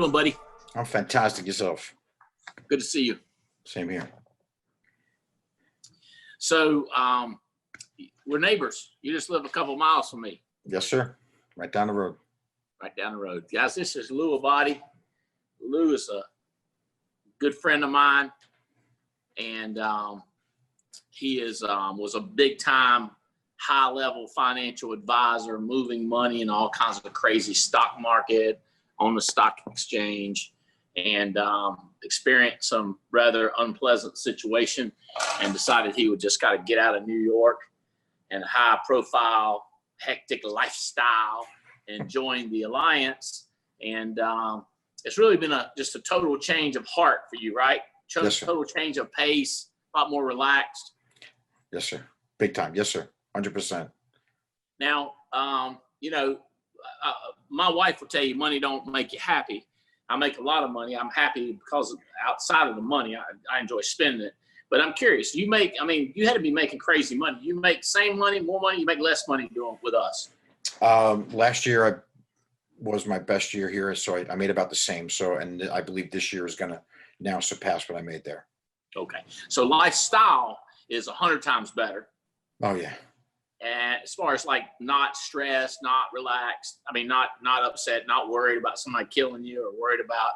doing, buddy? I'm fantastic. Yourself? Good to see you. Same here. So we're neighbors. You just live a couple miles from me. Yes, sir. Right down the road. Right down the road. Guys, this is Lou Abadi. Lou is a good friend of mine. And he was a big-time, high-level financial advisor, moving money in all kinds of crazy stock market, on the stock exchange, and experienced some rather unpleasant situation and decided he would just got to get out of New York and high-profile, hectic lifestyle and join the Alliance. And it's really been just a total change of heart for you, right? Yes, sir. Total change of pace, a lot more relaxed. Yes, sir. Big time. Yes, sir. 100%. Now, my wife will tell you money don't make you happy. I make a lot of money. I'm happy because outside of the money, I enjoy spending it. But I'm curious, you had to be making crazy money. You make same money, more money, you make less money doing with us. Last year was my best year here, so I made about the same. So, and I believe this year is going to now surpass what I made there. Okay. So lifestyle is 100 times better. Oh, yeah. And as far as like not stressed, not relaxed, not upset, not worried about somebody killing you or worried about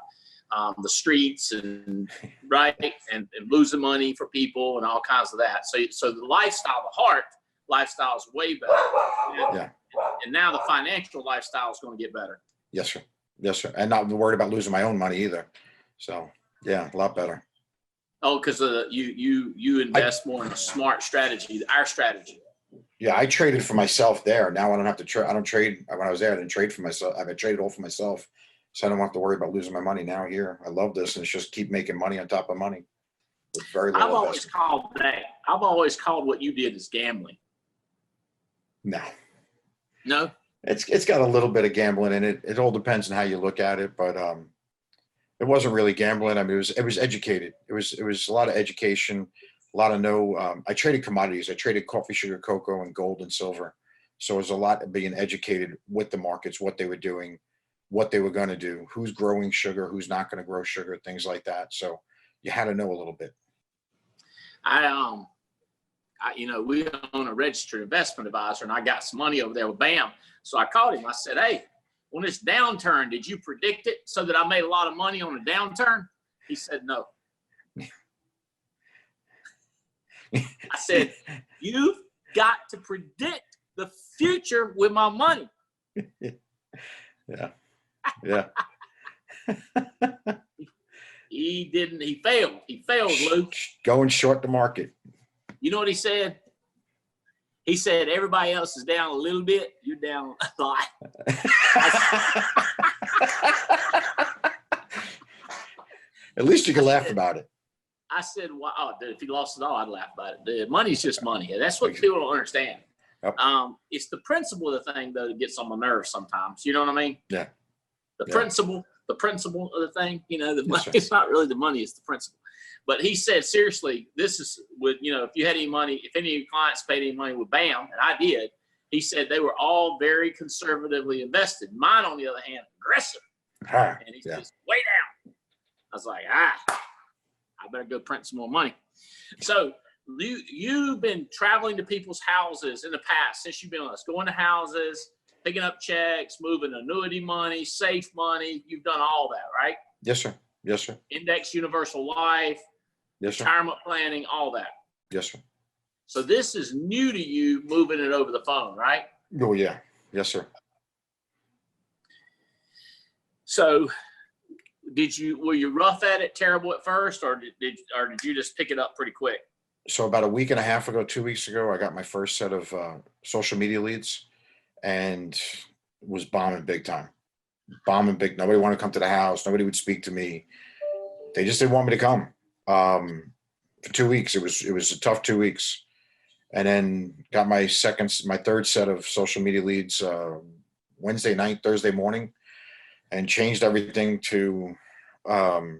the streets and right and losing money for people and all kinds of that. So the lifestyle, the heart lifestyle is way better. Yeah. And now the financial lifestyle is going to get better. Yes, sir. Yes, sir. And not worried about losing my own money either. So yeah, a lot better. Oh, because you invest more in a smart strategy, our strategy. Yeah, I traded for myself there. Now I don't have to trade. I don't trade. When I was there, I didn't trade for myself. I traded all for myself. So I don't have to worry about losing my money now here. I love this. And it's just keep making money on top of money. With very little investment. I've always called what you did as gambling. No? It's got a little bit of gambling in it. It all depends on how you look at it, but it wasn't really gambling. I mean, it was educated. It was a lot of education, a lot of I traded commodities. I traded coffee, sugar, cocoa, and gold and silver. So it was a lot of being educated with the markets, what they were doing, what they were going to do, who's growing sugar, who's not going to grow sugar, things like that. So you had to know a little bit. We own a registered investment advisor, and I got some money over there with BAM. So I called him. I said, "Hey, on this downturn, did you predict it so that I made a lot of money on a downturn?" He said, "No." I said, "You've got to predict the future with my money." Yeah. Yeah. He didn't. He failed. He failed, Luke. Going short the market. You know what he said? He said, "Everybody else is down a little bit. You're down a lot." At least you can laugh about it. I said, "Wow, oh, dude, if he lost it all, I'd laugh about it. Dude, money's just money. That's what people don't understand." Yep. It's the principle of the thing, though, that gets on my nerves sometimes. You know what I mean? Yeah. The principle of the thing, money, right. It's not really the money, it's the principle. But he said, seriously, this is with, if you had any money, if any of your clients paid any money with BAM, and I did, he said they were all very conservatively invested. Mine, on the other hand, aggressive. And he says, way down. I was like, I better go print some more money. So you've been traveling to people's houses in the past since you've been with us, going to houses, picking up checks, moving annuity money, safe money. You've done all that, right? Yes, sir. Yes, sir. Index universal life, yes, sir. Retirement planning, all that. Yes, sir. So this is new to you, moving it over the phone, right? Oh, yeah. Yes, sir. So were you rough at it, terrible at first, or did you just pick it up pretty quick? So about a week and a half ago, 2 weeks ago, I got my first set of social media leads and was bombing big time. Bombing big. Nobody wanted to come to the house. Nobody would speak to me. They just didn't want me to come. For 2 weeks, it was a tough 2 weeks. And then got my third set of social media leads Wednesday night, Thursday morning, and changed everything to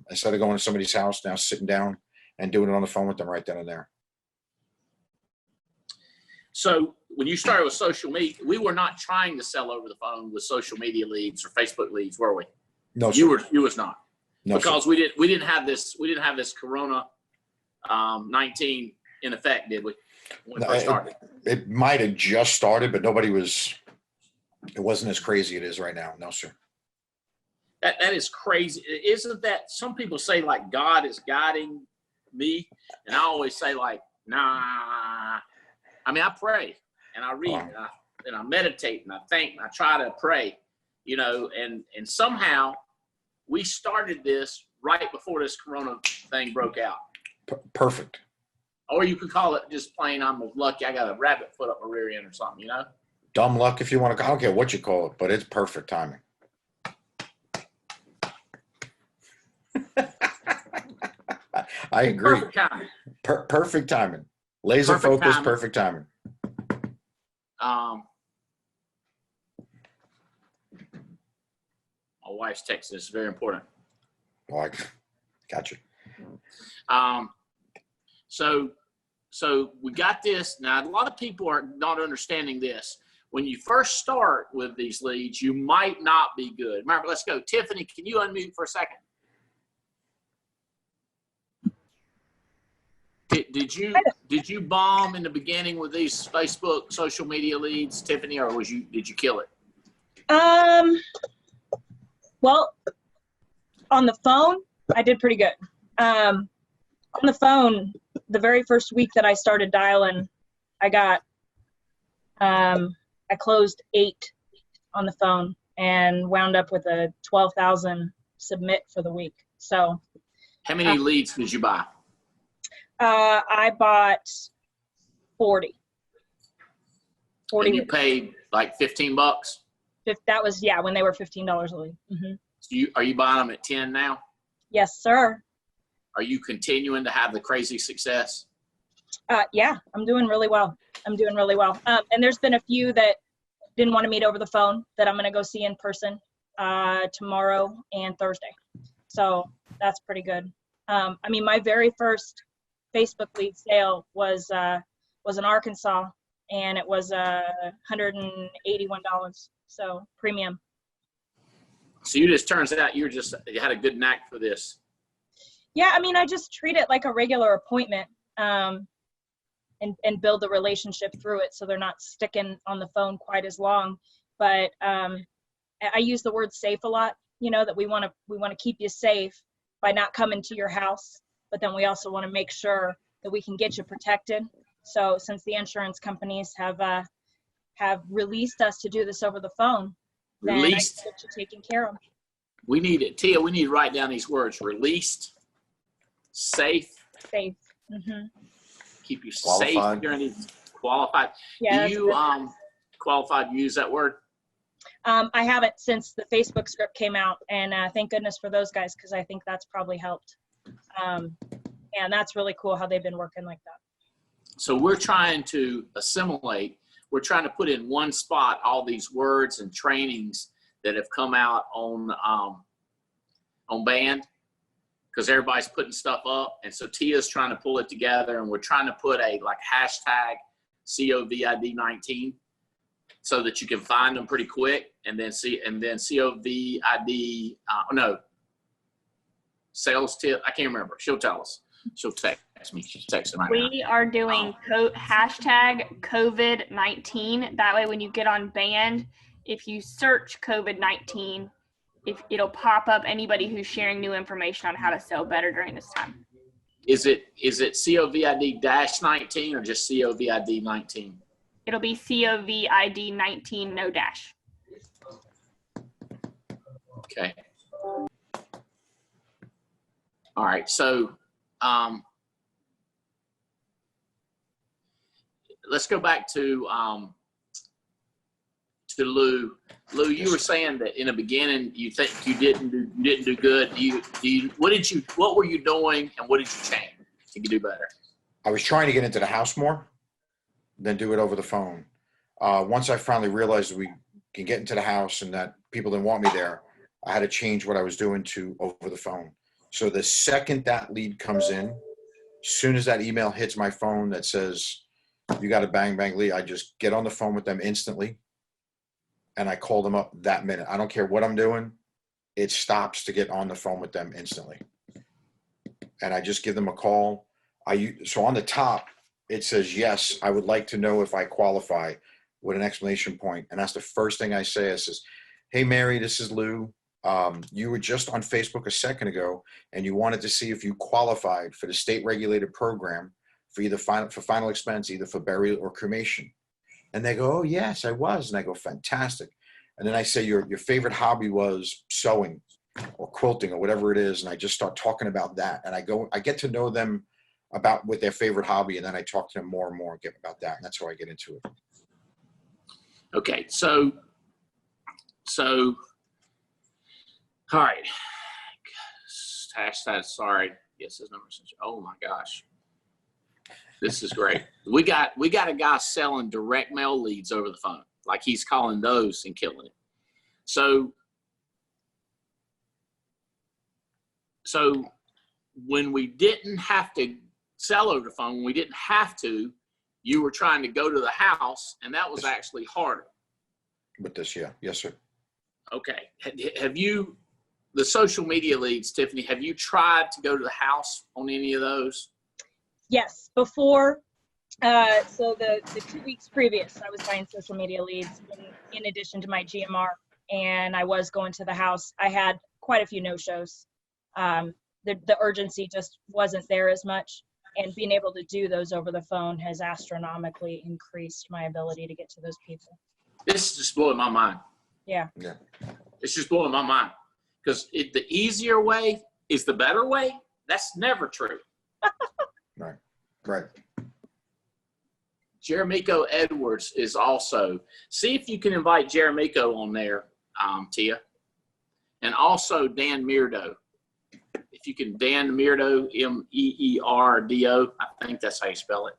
instead of going to somebody's house, now sitting down and doing it on the phone with them right then and there. So when you started with social media, we were not trying to sell over the phone with social media leads or Facebook leads, were we? No, sir. You was not. No, sir. Because we didn't have this Corona 19 in effect, did we? When we No, first started. it might have just started, but it wasn't as crazy it is right now. No, sir. That is crazy. Isn't that, some people say like God is guiding me, and I always say like, nah. I mean, I pray and I read and I meditate and I think and I try to pray, and somehow we started this right before this Corona thing broke out. Perfect. Or you could call it just plain, I'm lucky I got a rabbit foot up my rear end or something, Dumb luck, if you want to. I don't care what you call it, but it's perfect timing. I agree. Perfect timing. Perfect timing. Laser Perfect focus. timing. Perfect timing. My wife's text is very important. Oh, I got you. So we got this. Now, a lot of people are not understanding this. When you first start with these leads, you might not be good. Remember, let's go. Tiffany, can you unmute for a second? Did you bomb in the beginning with these Facebook social media leads, Tiffany, or did you kill it? Well, on the phone, I did pretty good. On the phone, the very first week that I started dialing, I closed 8 on the phone and wound up with a 12,000 submit for the week. So how many leads did you buy? I bought 40. And you paid like $15? That was, when they were $15 a lead. Mm-hmm. So are you buying them at 10 now? Yes, sir. Are you continuing to have the crazy success? Yeah, I'm doing really well. And there's been a few that didn't want to meet over the phone that I'm going to go see in person tomorrow and Thursday. So that's pretty good. I mean, my very first Facebook lead sale was in Arkansas, and it was $181. So premium. So you just, turns out you had a good knack for this. Yeah, I mean, I just treat it like a regular appointment, and build the relationship through it, so they're not sticking on the phone quite as long. But I use the word safe a lot. That we want to keep you safe by not coming to your house, but then we also want to make sure that we can get you protected. So since the insurance companies have released us to do this over the phone, then I can get you taken care of. We need it, Tia. We need to write down these words: released, safe. Mm-hmm. Keep you Qualified. safe during these. Qualified. Yeah, Do you qualified use that word? I haven't since the Facebook script came out, and thank goodness for those guys, because I think that's probably helped. And that's really cool how they've been working like that. So we're trying to assimilate. We're trying to put in one spot all these words and trainings that have come out on Band, because everybody's putting stuff up, and so Tia's trying to pull it together, and we're trying to put a hashtag COVID-19 so that you can find them pretty quick, and then COVID sales tip. I can't remember. She'll tell us. She'll text me. She's texting right now. We are doing hashtag COVID-19. That way, when you get on Band, if you search COVID-19, it'll pop up anybody who's sharing new information on how to sell better during this time. Is it COVID-19 or just COVID-19? It'll be COVID-19 no dash. Okay. All right. So let's go back to Lou. Lou, you were saying that in the beginning you think you didn't do good. What were you doing, and what did you change to do better? I was trying to get into the house more than do it over the phone. Once I finally realized we can get into the house and that people didn't want me there, I had to change what I was doing to over the phone. So the second that lead comes in, as soon as that email hits my phone that says, you got a bang, bang lead, I just get on the phone with them instantly, and I call them up that minute. I don't care what I'm doing. it stops to get on the phone with them instantly. And I just give them a call. So on the top, it says, yes, I would like to know if I qualify, with an exclamation point. And that's the first thing I say. I says, hey, Mary, this is Lou. You were just on Facebook a second ago, and you wanted to see if you qualified for the state regulated program for either final expense, either for burial or cremation. And they go, oh, yes, I was. And I go, fantastic. And then I say, your favorite hobby was sewing or quilting or whatever it is. And I just start talking about that. And I get to know them about with their favorite hobby. And then I talk to them more and more and get about that. And that's how I get into it. Okay. So, all right. Hashtag sorry. Yes, his number. Oh my gosh. This is great. We got a guy selling direct mail leads over the phone. Like he's calling those and killing it. So when we didn't have to sell over the phone, when we didn't have to, you were trying to go to the house, and that was actually harder. With this, yeah. Yes, sir. Okay. Have you, the social media leads, Tiffany, have you tried to go to the house on any of those? Yes, before, so the 2 weeks previous, I was buying social media leads in addition to my GMR, and I was going to the house. I had quite a few no-shows. The urgency just wasn't there as much, and being able to do those over the phone has astronomically increased my ability to get to those people. This is just blowing my mind. Yeah. Yeah. It's just blowing my mind because the easier way is the better way. That's never true. Right. Right. Jeremico Edwards is also, see if you can invite Jeremico on there, Tia. And also Dan Meerdo. If you can, Dan Meerdo, Meerdo, I think that's how you spell it.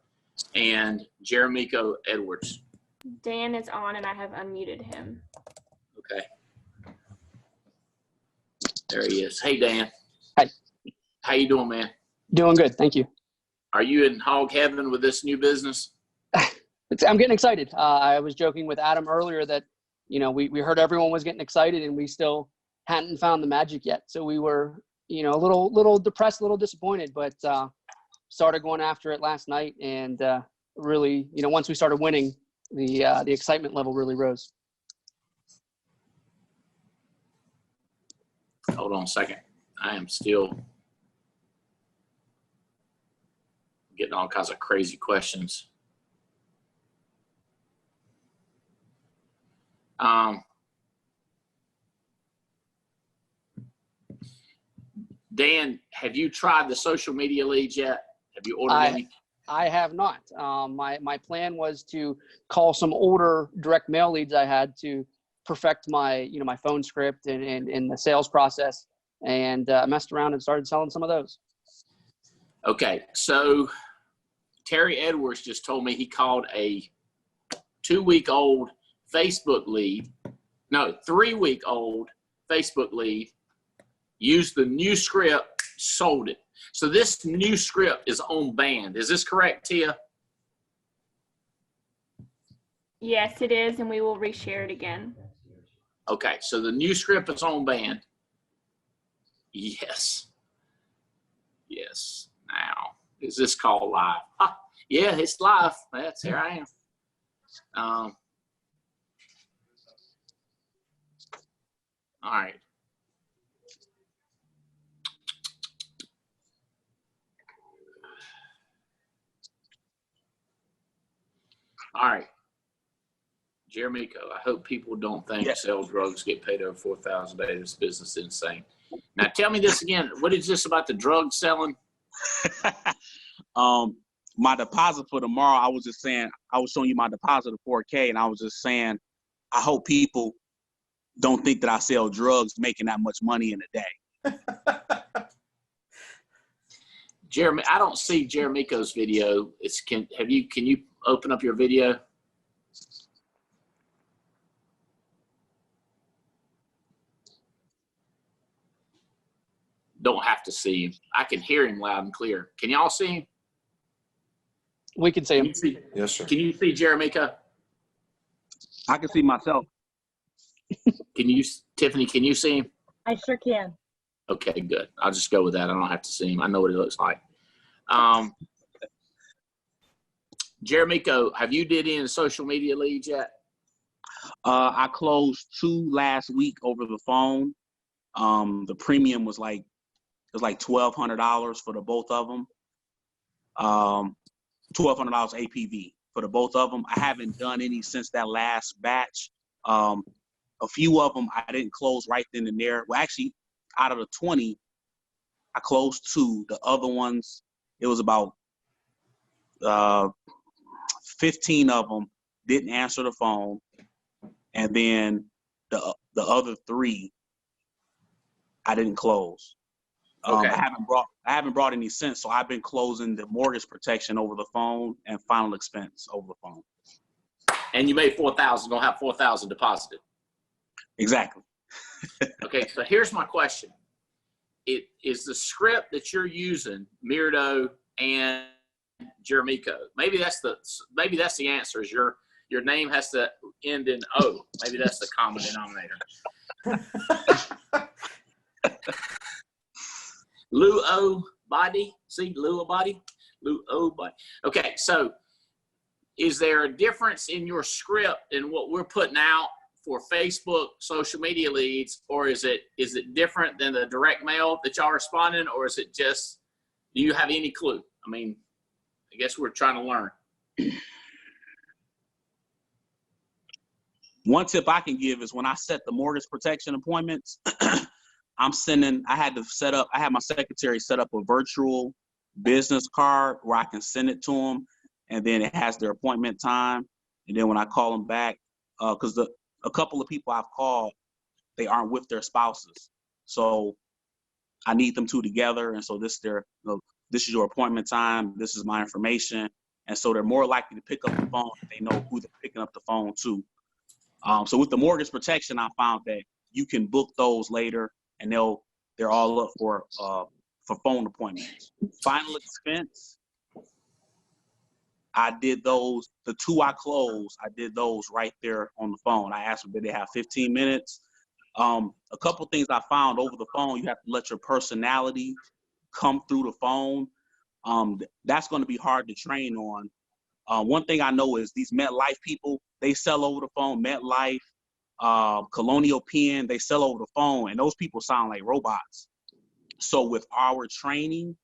And Jeremico Edwards. Dan is on and I have unmuted him. Okay. There he is. Hey, Dan. Hi. How you doing, man? Doing good, thank you. Are you in hog heaven with this new business? I'm getting excited. I was joking with Adam earlier that, we heard everyone was getting excited and we still hadn't found the magic yet. So we were, a little depressed, a little disappointed, but started going after it last night. And really, once we started winning, the excitement level really rose. Hold on a second. I am still getting all kinds of crazy questions. Dan, have you tried the social media leads yet? Have you ordered any? I have not. My plan was to call some older direct mail leads I had to perfect my my phone script and the sales process, and messed around and started selling some of those. Okay, so Terry Edwards just told me he called a 2-week-old Facebook lead, no, 3-week-old Facebook lead, used the new script, sold it. So this new script is on band. Is this correct, Tia? Yes, it is, and we will reshare it again. Okay, so the new script is on band. Yes. Yes. Now, is this call live? Ah, yeah, it's live. That's here I am. All right. All right. Jeremico, I hope people don't think sell drugs get paid over $4,000 a day. This business is insane. Now tell me this again. What is this about the drug selling? My deposit for tomorrow, I was just saying, I was showing you my deposit of $4K, and I was just saying, I hope people don't think that I sell drugs making that much money in a day. Jeremy, I don't see Jeremico's video. Can you open up your video? Don't have to see him. I can hear him loud and clear. Can y'all see him? We can see him. Yes, sir. Can you see Jeremico? I can see myself. Tiffany, can you see him? I sure can. Okay, good. I'll just go with that. I don't have to see him. I know what he looks like. Jeremico, have you did any social media leads yet? I closed 2 last week over the phone. The premium was like $1,200 for the both of them. $1,200 APV for the both of them. I haven't done any since that last batch. A few of them I didn't close right then and there. Well, actually, out of the 20, I closed 2. The other ones, it was about 15 of them didn't answer the phone, and then the other 3 I didn't close. Okay. I haven't brought any since, so I've been closing the mortgage protection over the phone and final expense over the phone. And you made $4,000. Gonna have $4,000 deposited. Exactly. Okay, so here's my question. It is the script that you're using, Mirdo and Jeremico. Maybe that's the answer. Is your name has to end in O. Maybe that's the common denominator. Luo body. See, Luo body. Luo body. Okay, so is there a difference in your script in what we're putting out for Facebook social media leads, or is it different than the direct mail that y'all are responding, or is it just, do you have any clue? I mean, I guess we're trying to learn. One tip I can give is when I set the mortgage protection appointments, I had my secretary set up a virtual business card where I can send it to them, and then it has their appointment time. And then when I call them back, because a couple of people I've called, they aren't with their spouses. So I need them 2 together. And so this is your appointment time. This is my information. And so they're more likely to pick up the phone if they know who they're picking up the phone to. So with the mortgage protection, I found that you can book those later, and they're all up for phone appointments. Final expense, I did those. The 2 I closed, I did those right there on the phone. I asked them, did they have 15 minutes? A couple things I found over the phone, you have to let your personality come through the phone. That's going to be hard to train on. One thing I know is these MetLife people, they sell over the phone. MetLife, Colonial Penn, they sell over the phone, and those people sound like robots. So with our training,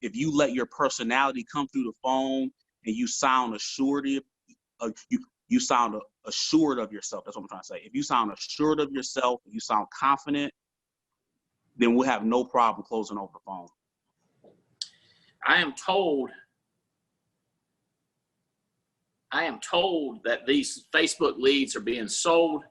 if you let your personality come through the phone and you sound assured, you sound assured of yourself. That's what I'm trying to say. If you sound assured of yourself, you sound confident, then we'll have no problem closing over the phone. I am told that these Facebook leads are being sold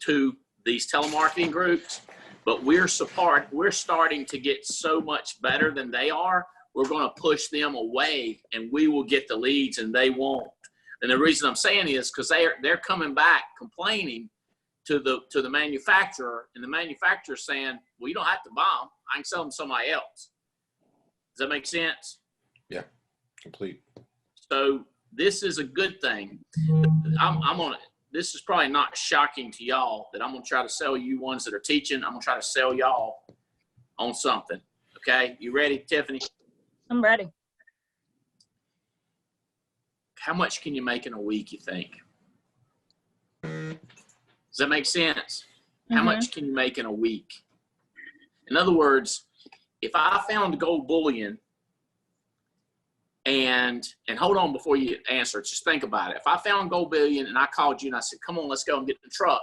to these telemarketing groups, but we're starting to get so much better than they are. We're going to push them away, and we will get the leads, and they won't. And the reason I'm saying is because they're coming back complaining to the manufacturer, and the manufacturer saying, "Well, you don't have to buy them. I can sell them to somebody else." Does that make sense? Yeah, complete. So this is a good thing. This is probably not shocking to y'all that I'm going to try to sell you ones that are teaching. I'm going to try to sell y'all on something. Okay. You ready, Tiffany? I'm ready. How much can you make in a week, you think? Does that make sense? How much can you make in a week? In other words, if I found gold bullion, and hold on before you answer, just think about it. If I found gold bullion and I called you and I said, "Come on, let's go and get in the truck.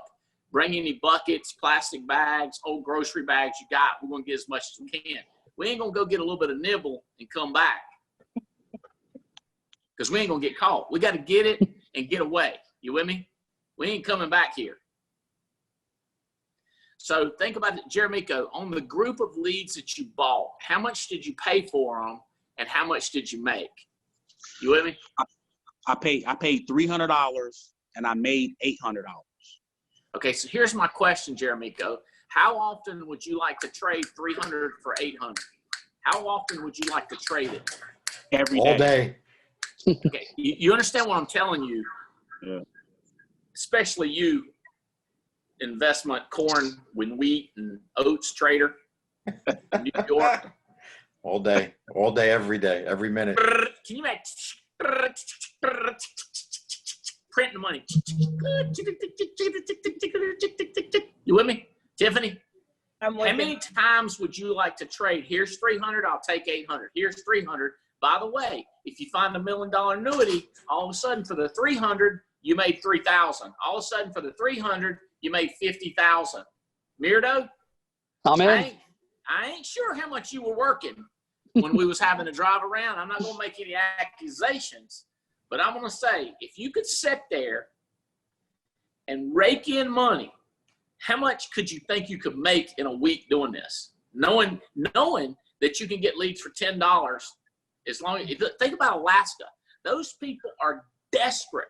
Bring any buckets, plastic bags, old grocery bags you got. We're going to get as much as we can." We ain't going to go get a little bit of nibble and come back, because we ain't going to get caught. We got to get it and get away. You with me? We ain't coming back here. So think about it, Jeremico, on the group of leads that you bought, how much did you pay for them? And how much did you make? You with me? I paid $300 and I made $800. Okay, so here's my question, Jeremico. How often would you like to trade 300 for 800? How often would you like to trade it? Every day. All day. Okay, you understand what I'm telling you? Yeah. Especially you, investment corn and wheat and oats trader in New York. All day, every day, every minute. Can you imagine printing the money? You with me, Tiffany? I'm How with many you. times would you like to trade? Here's 300. I'll take 800. Here's 300. By the way, if you find $1 million annuity, all of a sudden for the 300, you made 3,000. All of a sudden for the 300, you made 50,000. Mirdo, I'm in. I ain't sure how much you were working when we was having to drive around. I'm not going to make any accusations, but I'm going to say, if you could sit there and rake in money, how much could you think you could make in a week doing this? Knowing that you can get leads for $10, as long as, think about Alaska. Those people are desperate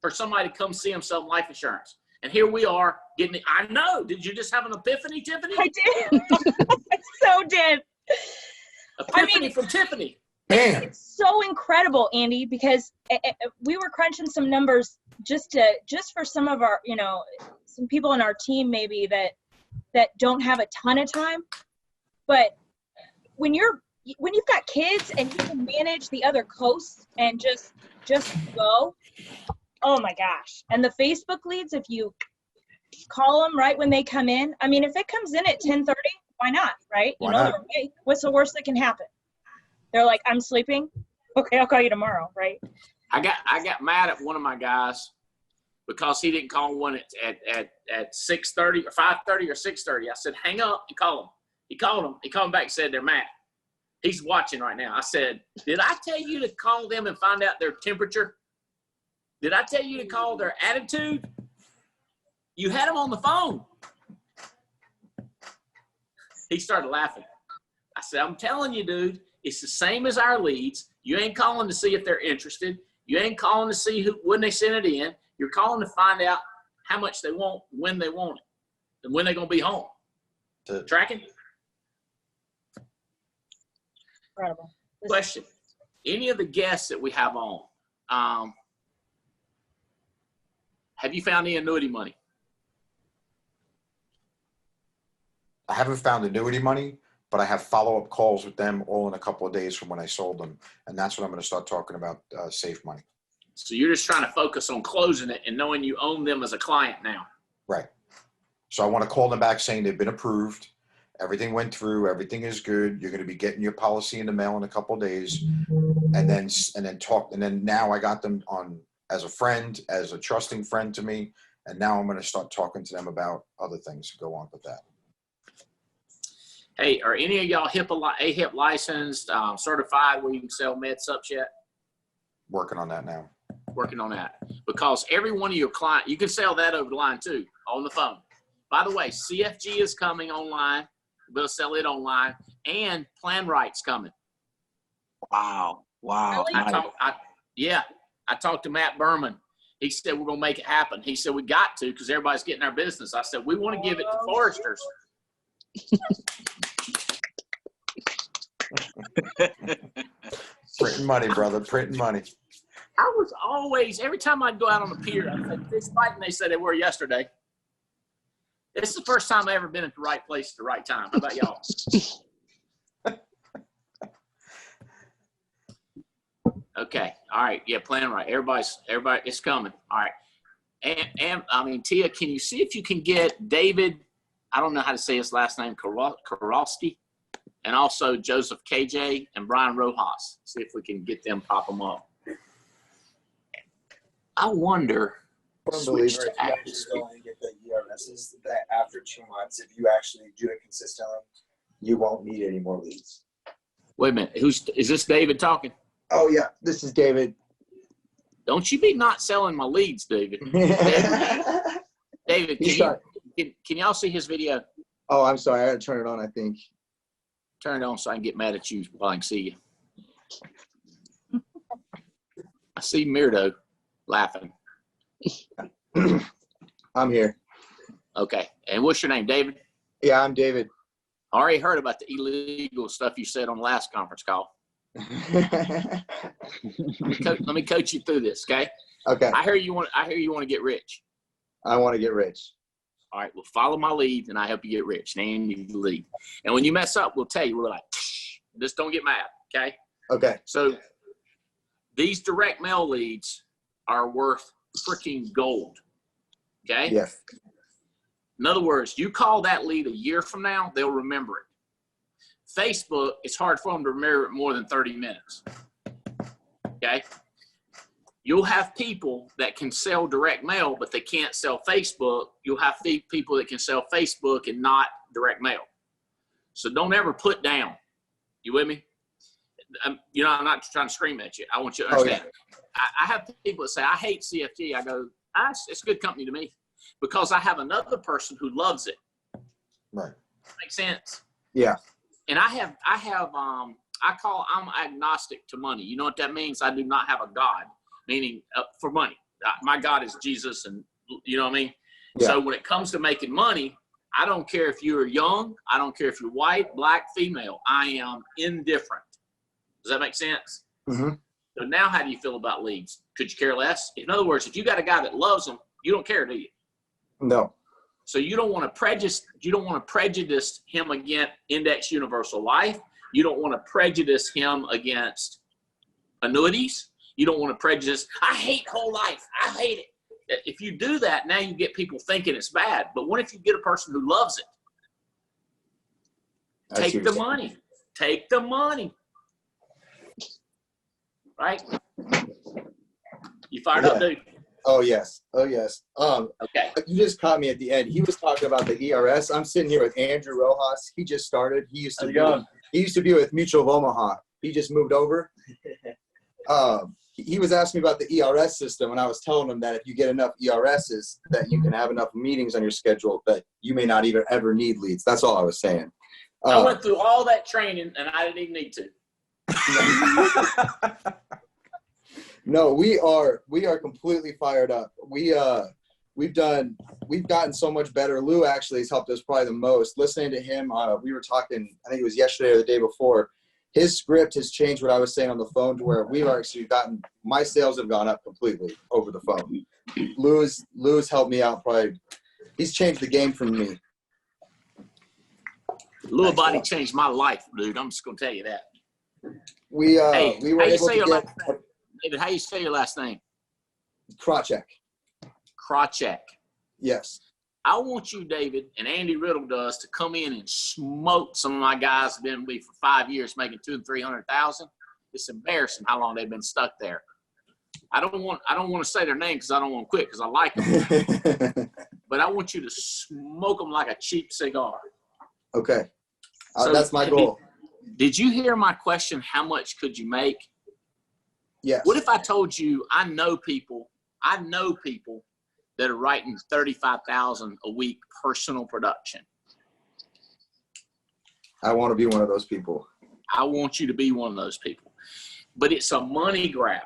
for somebody to come see them selling life insurance. And here we are getting it. I know. Did you just have an epiphany, Tiffany? I did. I so did. Epiphany from Tiffany. Bam. It's so incredible, Andy, because we were crunching some numbers just for some of our, some people in our team maybe that don't have a ton of time. But when you've got kids and you can manage the other coasts and just go, oh my gosh. And the Facebook leads, if you call them right when they come in, I mean, if it comes in at 10:30, why not, right? Why not? They're awake. What's the worst that can happen? They're like, I'm sleeping. Okay, I'll call you tomorrow, right? I got mad at one of my guys because he didn't call one at 6:30 or 5:30 or 6:30. I said, hang up and call him. He called him. He called back and said, they're mad. He's watching right now. I said, did I tell you to call them and find out their temperature? Did I tell you to call their attitude? You had them on the phone. He started laughing. I said, I'm telling you, dude, it's the same as our leads. You ain't calling to see if they're interested. You ain't calling to see when they send it in. You're calling to find out how much they want, when they want it, and when they're going to be home. Tracking? Incredible. Question. Any of the guests that we have on, have you found the annuity money? I haven't found annuity money, but I have follow-up calls with them all in a couple of days from when I sold them. And that's when I'm going to start talking about safe money. So you're just trying to focus on closing it and knowing you own them as a client now. Right. So I want to call them back saying they've been approved. Everything went through. Everything is good. You're going to be getting your policy in the mail in a couple of days, and then now I got them on as a friend, as a trusting friend to me. And now I'm going to start talking to them about other things to go on with that. Hey, are any of y'all AHIP licensed, certified where you can sell med subs yet? Working on that now. Working on that. Because every one of your clients, you can sell that over the line too, on the phone. By the way, CFG is coming online. We'll sell it online. And Plan Right's coming. Wow. I talked to Matt Berman. He said, we're going to make it happen. He said, we got to because everybody's getting our business. I said, we want to give it to foresters. Printing money, brother. Printing money. I was always, every time I'd go out on the pier, I'd say, this fight, and they said they were yesterday. This is the first time I've ever been at the right place at the right time. How about y'all? Okay. All right. Yeah, Plan Right. Everybody, it's coming. All right. And I mean, Tia, can you see if you can get David, I don't know how to say his last name, Karowski, and also Joseph KJ and Brian Rojas. See if we can get them, pop them up. I wonder. Switch to active. Go and get the ERSs that after 2 months, if you actually do it consistently, you won't need any more leads. Wait a minute. Is this David talking? Oh yeah, this is David. Don't you be not selling my leads, David. David, can y'all see his video? Oh, I'm sorry. I gotta turn it on, I think. Turn it on so I can get mad at you while I can see you. I see Mirdo laughing. I'm here. Okay. And what's your name, David? Yeah, I'm David. I already heard about the illegal stuff you said on the last conference call. Let me coach you through this, okay? Okay. I hear you want to get rich. I want to get rich. All right, well, follow my lead, and I help you get rich. And you lead. And when you mess up, we'll tell you. We're like, just don't get mad, okay? Okay. So these direct mail leads are worth freaking gold, okay? Yes. In other words, you call that lead a year from now, they'll remember it. Facebook, it's hard for them to remember it more than 30 minutes, okay? You'll have people that can sell direct mail, but they can't sell Facebook. You'll have people that can sell Facebook and not direct mail. So don't ever put down. You with me? I'm not trying to scream at you. I want you to understand. I have people that say, I hate CFG. I go, it's good company to me because I have another person who loves it. Right. Makes sense? Yeah. And I'm agnostic to money. You know what that means? I do not have a God, meaning for money. My God is Jesus, and you know what I mean? Yeah. So when it comes to making money, I don't care if you're young. I don't care if you're white, black, female. I am indifferent. Does that make sense? Mm-hmm. So now how do you feel about leads? Could you care less? In other words, if you got a guy that loves them, you don't care, do you? No. So you don't want to prejudice him against Index Universal Life. You don't want to prejudice him against annuities. You don't want to prejudice, I hate whole life. I hate it. If you do that, now you get people thinking it's bad. But what if you get a person who loves it? Take the money. Take the money. Right? You fired up, dude? Oh, yes. Oh, yes. Okay. You just caught me at the end. He was talking about the ERS. I'm sitting here with Andrew Rojas. He just started. He used to be with Mutual of Omaha. He just moved over. He was asking me about the ERS system, and I was telling him that if you get enough ERSs, that you can have enough meetings on your schedule that you may not even ever need leads. That's all I was saying. I went through all that training, and I didn't even need to. No, we are completely fired up. We've gotten so much better. Lou actually has helped us probably the most. Listening to him, we were talking, I think it was yesterday or the day before. His script has changed what I was saying on the phone to where we've actually my sales have gone up completely over the phone. Lou's helped me out probably. He's changed the game for me. Lou Body changed my life, dude. I'm just gonna tell you that. We were able to get David, how you say your last name? Krawcheck. Krawcheck. Yes. I want you, David, and Andy Riddle does, to come in and smoke some of my guys who've been with me for 5 years, making $200,000 and $300,000. It's embarrassing how long they've been stuck there. I don't want to say their name because I don't want to quit because I like them. But I want you to smoke them like a cheap cigar. Okay. So that's my goal. Did you hear my question? How much could you make? Yes. What if I told you I know people that are writing $35,000 a week personal production? I want to be one of those people. I want you to be one of those people. But it's a money grab,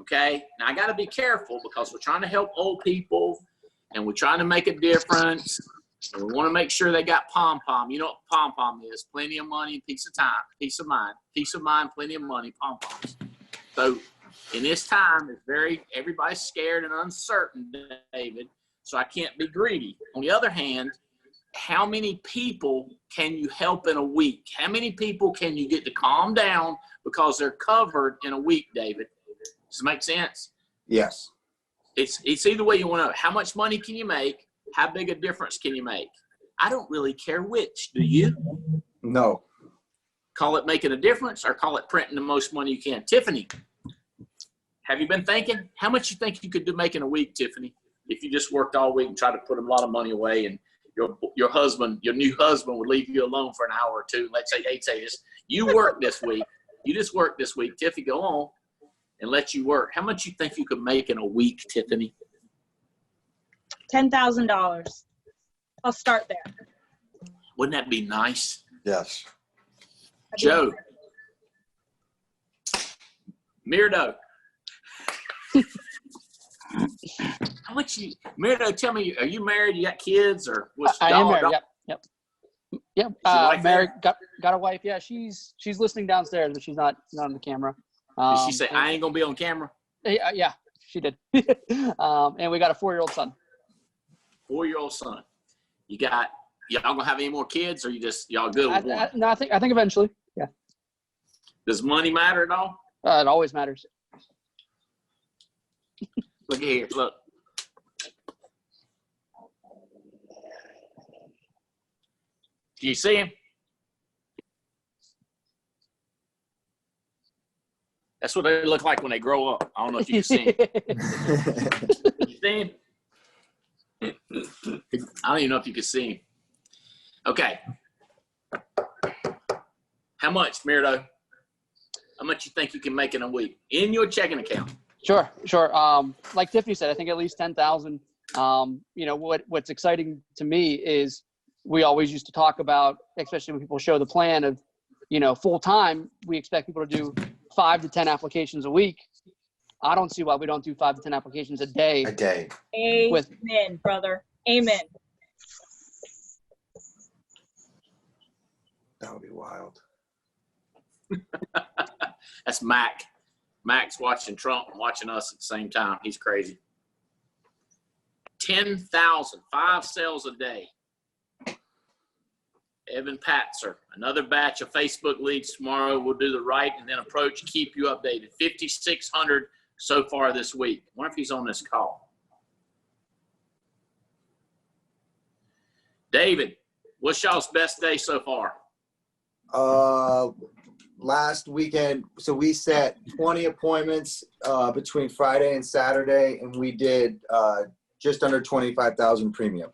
okay? Now, I got to be careful because we're trying to help old people and we're trying to make a difference. And we want to make sure they got pom-pom. You know what pom-pom is? Plenty of money, peace of time, peace of mind. Peace of mind, plenty of money, pom-poms. So in this time, everybody's scared and uncertain, David, so I can't be greedy. On the other hand, how many people can you help in a week? How many people can you get to calm down because they're covered in a week, David? Does it make sense? Yes. It's either way you want to know. How much money can you make? How big a difference can you make? I don't really care which. Do you? No. Call it making a difference or call it printing the most money you can. Tiffany, have you been thinking? How much you think you could do making a week, Tiffany, if you just worked all week and tried to put a lot of money away and your new husband would leave you alone for an hour or two. Let's say this. You work this week. You just work this week. Tiffany, go on and let you work. How much you think you could make in a week, Tiffany? $10,000. I'll start there. Wouldn't that be nice? Yes. Joe. Mirdo. How much Mirdo, tell me, are you married? You got kids or what's I am married. Yep. Married, got a wife. Yeah, she's listening downstairs, but she's not on the camera. Did she say, I ain't gonna be on camera? Yeah, she did. And we got a 4-year-old son. 4-year-old son. Y'all gonna have any more kids, or y'all good with one? No, I think eventually. Yeah. Does money matter at all? It always matters. Look at here. Look. Do you see him? That's what they look like when they grow up. I don't know if you can see him. You see him? I don't even know if you can see him. Okay. How much, Mirdo? How much you think you can make in a week in your checking account? Sure. Like Tiffany said, I think at least 10,000. What's exciting to me is we always used to talk about, especially when people show the plan of, full time, we expect people to do 5 to 10 applications a week. I don't see why we don't do 5 to 10 applications a day. Amen, brother. Amen. That would be wild. That's Mac. Mac's watching Trump and watching us at the same time. He's crazy. 10,000, 5 sales a day. Evan Patzer, another batch of Facebook leads tomorrow. We'll do the right and then approach, keep you updated. 5,600 so far this week. I wonder if he's on this call. David, what's y'all's best day so far? Last weekend, so we set 20 appointments between Friday and Saturday, and we did just under 25,000 premium.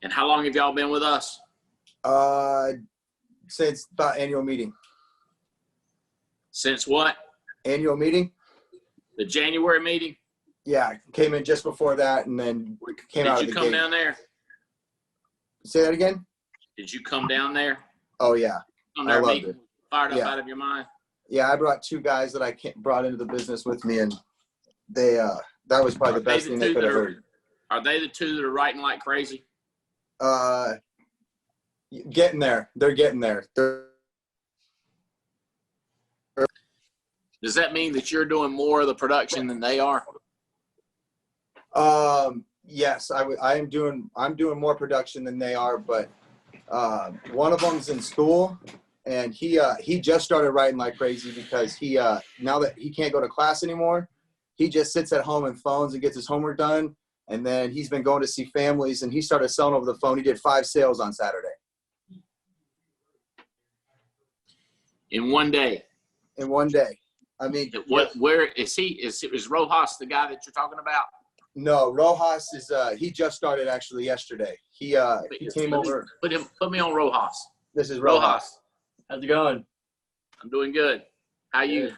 And how long have y'all been with us? Since about annual meeting. Since what? Annual meeting? The January meeting? Yeah, came in just before that, and then we came out of the Did you come down there? Say that again? Did you come down there? Oh, yeah. Come I there loved meeting? it. Fired up Yeah. out of your mind? Yeah, I brought 2 guys that I brought into the business with me, and they that was probably the best thing they could have heard. Are they the 2 that are writing like crazy? Getting there. They're getting there. Does that mean that you're doing more of the production than they are? Yes, I'm doing more production than they are, but one of them's in school, and he just started writing like crazy because now that he can't go to class anymore, he just sits at home and phones and gets his homework done. And then he's been going to see families, and he started selling over the phone. He did 5 sales on Saturday. In one day? In one day. I mean, where is he? Is Rojas the guy that you're talking about? No, Rojas is he just started actually yesterday. He came over. Put me on Rojas. This is Rojas. How's it going? I'm doing good. How you?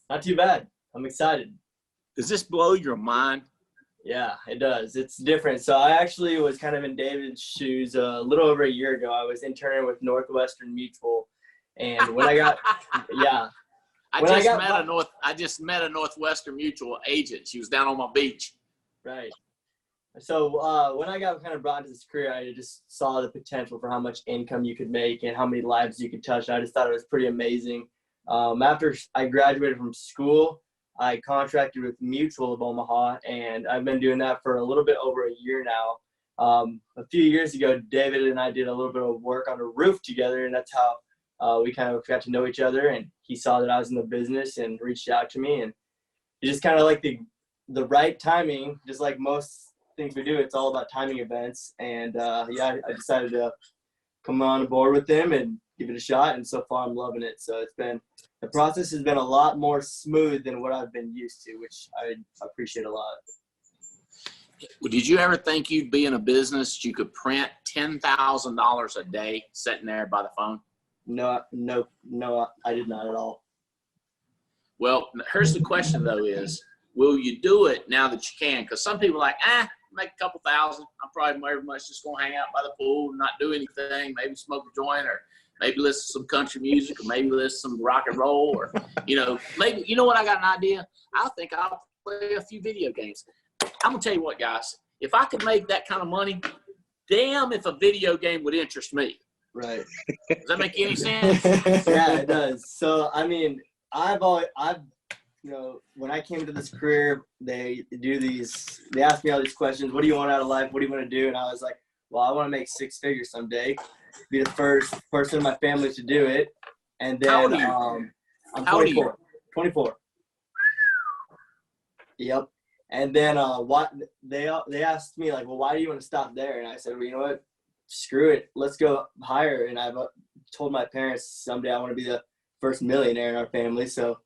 Not too bad. I'm excited. Does this blow your mind? Yeah, it does. It's different. So I actually was kind of in David's shoes a little over a year ago. I was interning with Northwestern Mutual, and when I got I just met a Northwestern Mutual agent. She was down on my beach. Right. So when I got kind of brought into this career, I just saw the potential for how much income you could make and how many lives you could touch. And I just thought it was pretty amazing. After I graduated from school, I contracted with Mutual of Omaha, and I've been doing that for a little bit over a year now. A few years ago, David and I did a little bit of work on a roof together, and that's how we kind of got to know each other. And he saw that I was in the business and reached out to me, and it just kind of like the right timing, just like most things we do. It's all about timing events, and I decided to come on board with them and give it a shot, and so far I'm loving it. So the process has been a lot more smooth than what I've been used to, which I appreciate a lot. Did you ever think you'd be in a business you could print $10,000 a day sitting there by the phone? No, I did not at all. Well, here's the question though is, will you do it now that you can? Because some people are like, make a couple thousand. I'm probably very much just going to hang out by the pool and not do anything, maybe smoke a joint, or maybe listen to some country music, or maybe listen to some rock and roll, or, maybe, you know what, I got an idea. I think I'll play a few video games. I'm going to tell you what, guys, if I could make that kind of money, damn if a video game would interest me. Right. Does that make any sense? Yeah, it does. So, I mean, I've when I came to this career, they asked me all these questions. What do you want out of life? What do you want to do? And I was like, well, I want to make 6 figures someday, be the first person in my family to do it. And then How old are you? I'm How old are you? 24. 24. Yep. And then what they asked me, like, well, why do you want to stop there? And I said, well, you know what? Screw it. Let's go higher. And I've told my parents someday I want to be the first millionaire in our family. So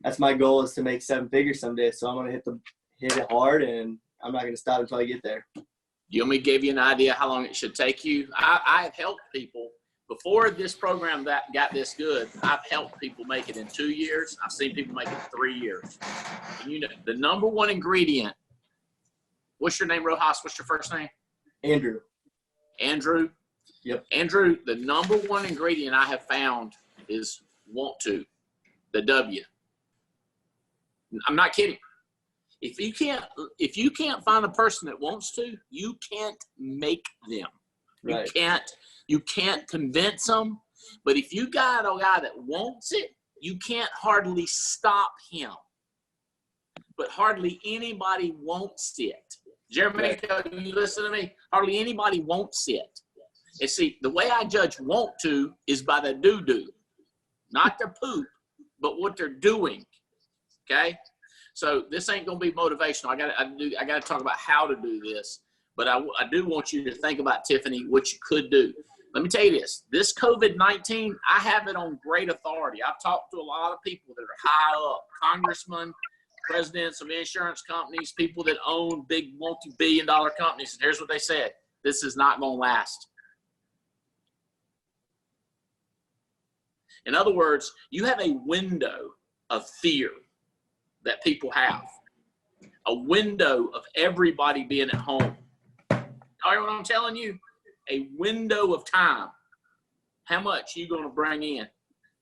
that's my goal, is to make 7 figures someday. So I'm going to hit it hard, and I'm not going to stop until I get there. You want me to give you an idea how long it should take you? I have helped people before this program that got this good. I've helped people make it in 2 years. I've seen people make it in 3 years. And you know, the number one ingredient, what's your name, Rojas? What's your first name? Andrew. Andrew? Yep. Andrew, the number one ingredient I have found is want to, the W. I'm not kidding. If you can't find a person that wants to, you can't make them. Right. You can't convince them. But if you got a guy that wants it, you can't hardly stop him. But hardly anybody wants it. Jeremy, you listen to me? Hardly anybody wants it. And see, the way I judge want to is by the do-do. Not the poop, but what they're doing. Okay? So this ain't going to be motivational. I got to talk about how to do this. But I do want you to think about, Tiffany, what you could do. Let me tell you this COVID-19, I have it on great authority. I've talked to a lot of people that are high up, congressmen, presidents of insurance companies, people that own big multi-billion-dollar companies. And here's what they said. This is not going to last. In other words, you have a window of fear that people have, a window of everybody being at home. All right, what I'm telling you, a window of time. How much you going to bring in?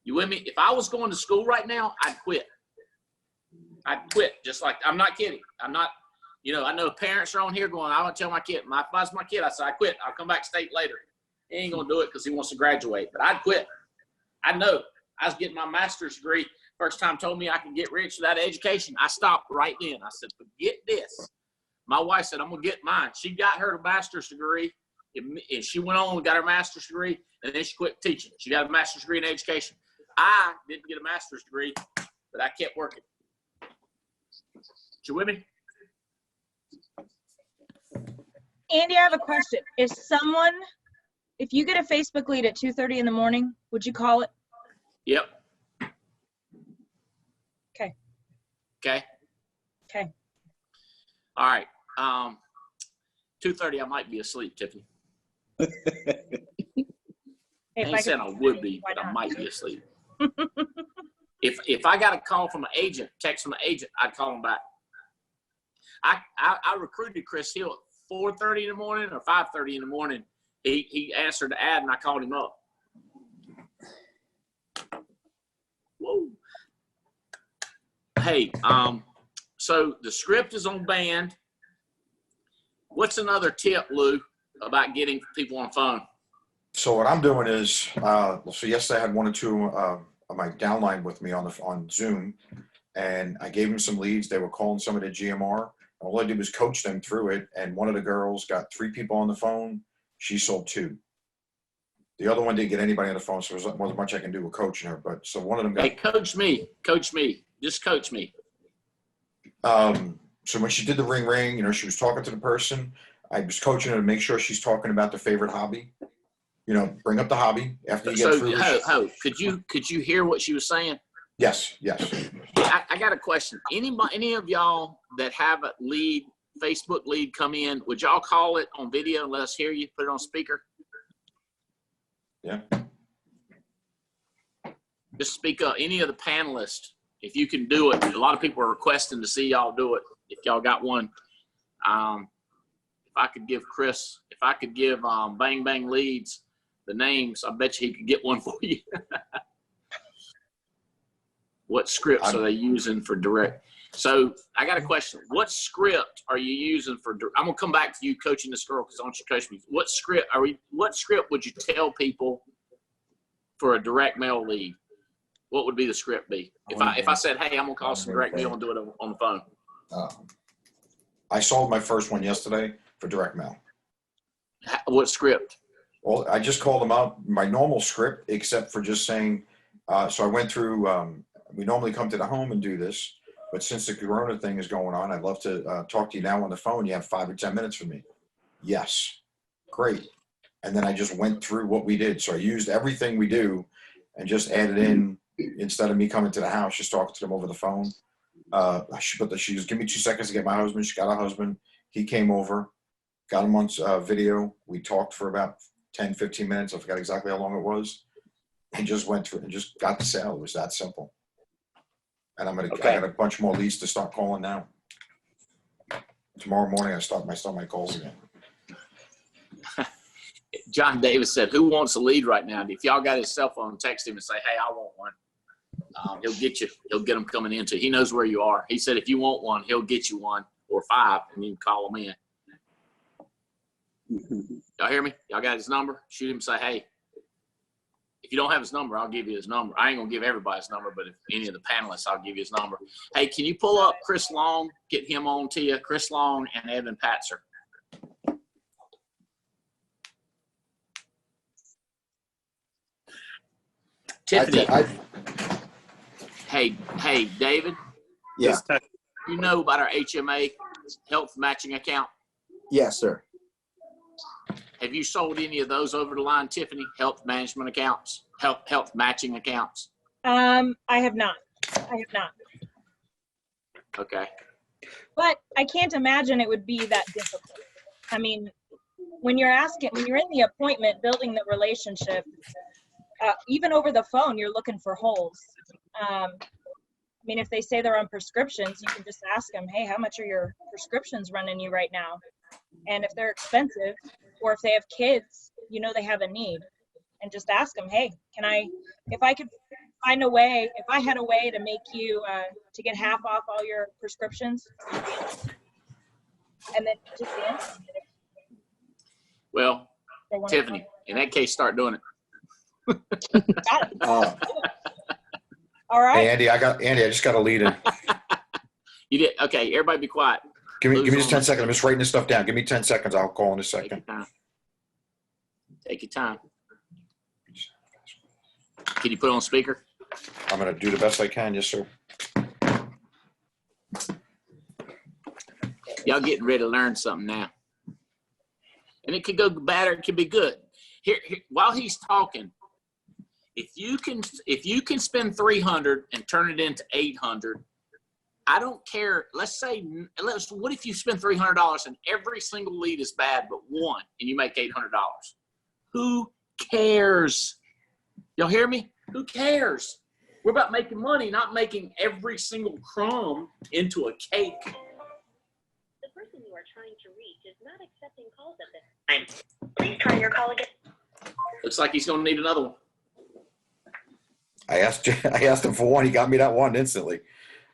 You with me? If I was going to school right now, I'd quit. Just like, I'm not kidding. I'm not, I know parents are on here going, I want to tell my kid, if I was my kid, I said, I quit. I'll come back state later. He ain't going to do it because he wants to graduate, but I'd quit. I know. I was getting my master's degree. First time told me I could get rich without education. I stopped right then. I said, forget this. My wife said, I'm going to get mine. She got her master's degree, and she went on and got her master's degree, and then she quit teaching. She got a master's degree in education. I didn't get a master's degree, but I kept working. You with me? Andy, I have a question. If you get a Facebook lead at 2:30 in the morning, would you call it? Yep. Okay. Okay. Okay. All right. 2:30, I might be asleep, Tiffany. I ain't saying I would be, but I might be asleep. If I got a call from an agent, text from an agent, I'd call him back. I recruited Chris Hill at 4:30 in the morning or 5:30 in the morning. He answered the ad, and I called him up. Whoa. Hey, so the script is on band. What's another tip, Lou, about getting people on the phone? So what I'm doing is, so yesterday I had one or two of my downline with me on Zoom, and I gave them some leads. They were calling some of the GMR. All I did was coach them through it, and one of the girls got 3 people on the phone. She sold 2. The other one didn't get anybody on the phone, so there wasn't much I can do with coaching her. But so one of them got. Hey, coach me, just coach me. So when she did the ring, she was talking to the person. I was coaching her to make sure she's talking about their favorite hobby. Bring up the hobby after you get through. Could you hear what she was saying? Yes. I got a question. Any of y'all that have a Facebook lead come in, would y'all call it on video and let us hear you? Put it on speaker. Yeah. Just speak up. Any of the panelists, if you can do it. A lot of people are requesting to see y'all do it. If y'all got one, if I could give Bang Bang Leads the names, I bet you he could get one for you. What scripts are they using for direct? So I got a question. What script are you using for? I'm gonna come back to you coaching this girl because I want you to coach me. What script would you tell people for a direct mail lead? What would be the script be? If I said, hey, I'm gonna call some direct mail and do it on the phone. I sold my first one yesterday for direct mail. What script? Well, I just called them out, my normal script, except for just saying, so I went through, we normally come to the home and do this, but since the Corona thing is going on, I'd love to talk to you now on the phone. You have 5 or 10 minutes for me. Yes. Great. And then I just went through what we did. So I used everything we do and just added in, instead of me coming to the house, just talking to them over the phone. She just give me 2 seconds to get my husband. She got her husband. He came over, got him on video. We talked for about 10, 15 minutes. I forgot exactly how long it was. And just went through and just got the sale. It was that simple. And I got a bunch more leads to start calling now. Tomorrow morning, I start my calls again. John Davis said, who wants a lead right now? If y'all got his cell phone, text him and say, hey, I want one. He'll get you. He'll get them coming into. He knows where you are. He said, if you want one, he'll get you one or 5, and you can call him in. Y'all hear me? Y'all got his number? Shoot him and say, hey, if you don't have his number, I'll give you his number. I ain't going to give everybody his number, but if any of the panelists, I'll give you his number. Hey, can you pull up Chris Long, get him on to you? Chris Long and Evan Patzer. Tiffany. Hey, David. Yeah. You know about our HMA health matching account? Yes, sir. Have you sold any of those over the line, Tiffany? Health management accounts, health matching accounts? I have not. Okay. But I can't imagine it would be that difficult. I mean, when you're in the appointment, building the relationship, even over the phone, you're looking for holes. I mean, if they say they're on prescriptions, you can just ask them, hey, how much are your prescriptions running you right now? And if they're expensive, or if they have kids, you know they have a need. And just ask them, hey, if I had a way to make you, to get half off all your prescriptions, and then just answer. Well, Tiffany, in that case, start doing it. Got it. All right. Hey, Andy, I just got a lead in. You did? Okay, everybody be quiet. Give me just 10 seconds. I'm just writing this stuff down. Give me 10 seconds. I'll call in a second. Take your time. Can you put it on speaker? I'm going to do the best I can. Yes, sir. Y'all getting ready to learn something now. And it could go bad or it could be good. Here, while he's talking, if you can spend 300 and turn it into 800, I don't care. What if you spend $300 and every single lead is bad but one, and you make $800? Who cares? Y'all hear me? Who cares? We're about making money, not making every single crumb into a cake. The person you are trying to reach is not accepting calls at this time. Please try your call again. Looks like he's going to need another one. I asked him for one. He got me that one instantly.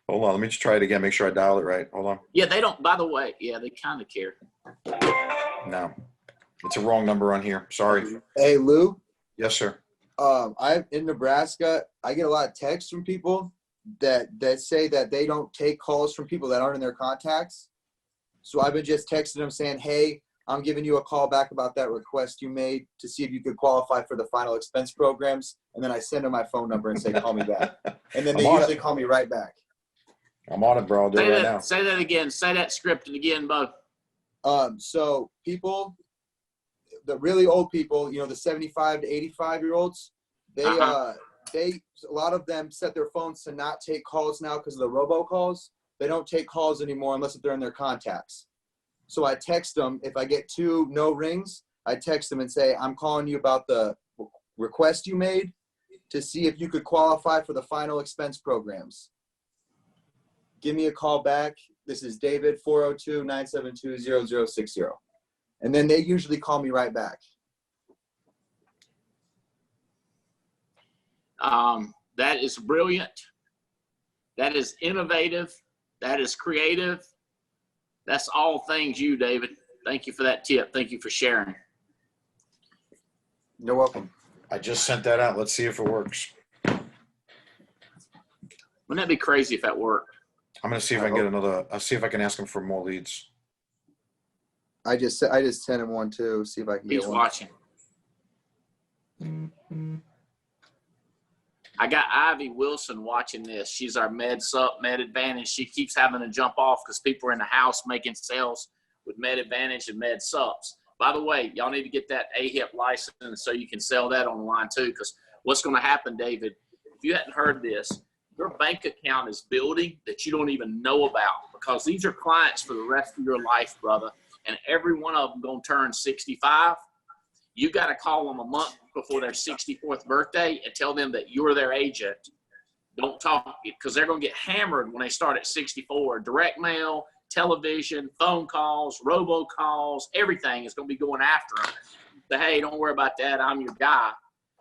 Hold on. Let me just try it again. Make sure I dial it right. Hold on. Yeah, they don't, by the way, yeah, they kind of care. No. It's a wrong number on here. Sorry. Hey, Lou. Yes, sir. In Nebraska, I get a lot of texts from people that say that they don't take calls from people that aren't in their contacts. So I've been just texting them saying, hey, I'm giving you a call back about that request you made to see if you could qualify for the final expense programs. And then I send them my phone number and say, call me back. And then they usually call me right back. I'm on it, bro. I'll do it right now. Say that again. Say that scripted again, Bo. So people, the really old people, you know, the 75 to 85-year-olds, a lot of them set their phones to not take calls now because of the robocalls. They don't take calls anymore unless they're in their contacts. So I text them. If I get 2 no rings, I text them and say, I'm calling you about the request you made to see if you could qualify for the final expense programs. Give me a call back. This is David, 402-972-0060. And then they usually call me right back. That is brilliant. That is innovative. That is creative. That's all things you, David. Thank you for that tip. Thank you for sharing. You're welcome. I just sent that out. Let's see if it works. Wouldn't that be crazy if that worked? I'm gonna see if I can get another. I'll see if I can ask him for more leads. I just sent him one too. See if I can get He's one. watching. I got Ivy Wilson watching this. She's our Med Advantage. She keeps having to jump off because people are in the house making sales with Med Advantage and Med Subs. By the way, y'all need to get that AHIP license so you can sell that online too. Because what's going to happen, David, if you hadn't heard this, your bank account is building that you don't even know about, because these are clients for the rest of your life, brother. And every one of them going to turn 65. You got to call them a month before their 64th birthday and tell them that you're their agent. Don't talk, because they're going to get hammered when they start at 64. Direct mail, television, phone calls, robocalls, everything is going to be going after them. Say, hey, don't worry about that. I'm your guy.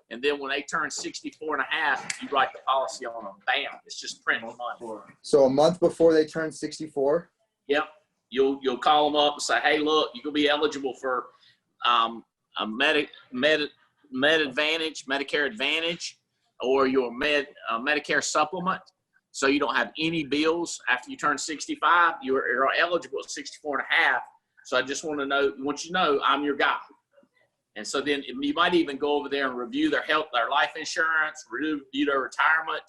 And then when they turn 64 and a half, you write the policy on them. Bam. It's just printing money. So a month before they turn 64? Yep. You'll call them up and say, hey, look, you can be eligible for a Med Advantage, Medicare Advantage, or your Medicare supplement. So you don't have any bills after you turn 65. You're eligible at 64 and a half. So I just want you to know I'm your guy. And so then you might even go over there and review their health, their life insurance, review their retirement.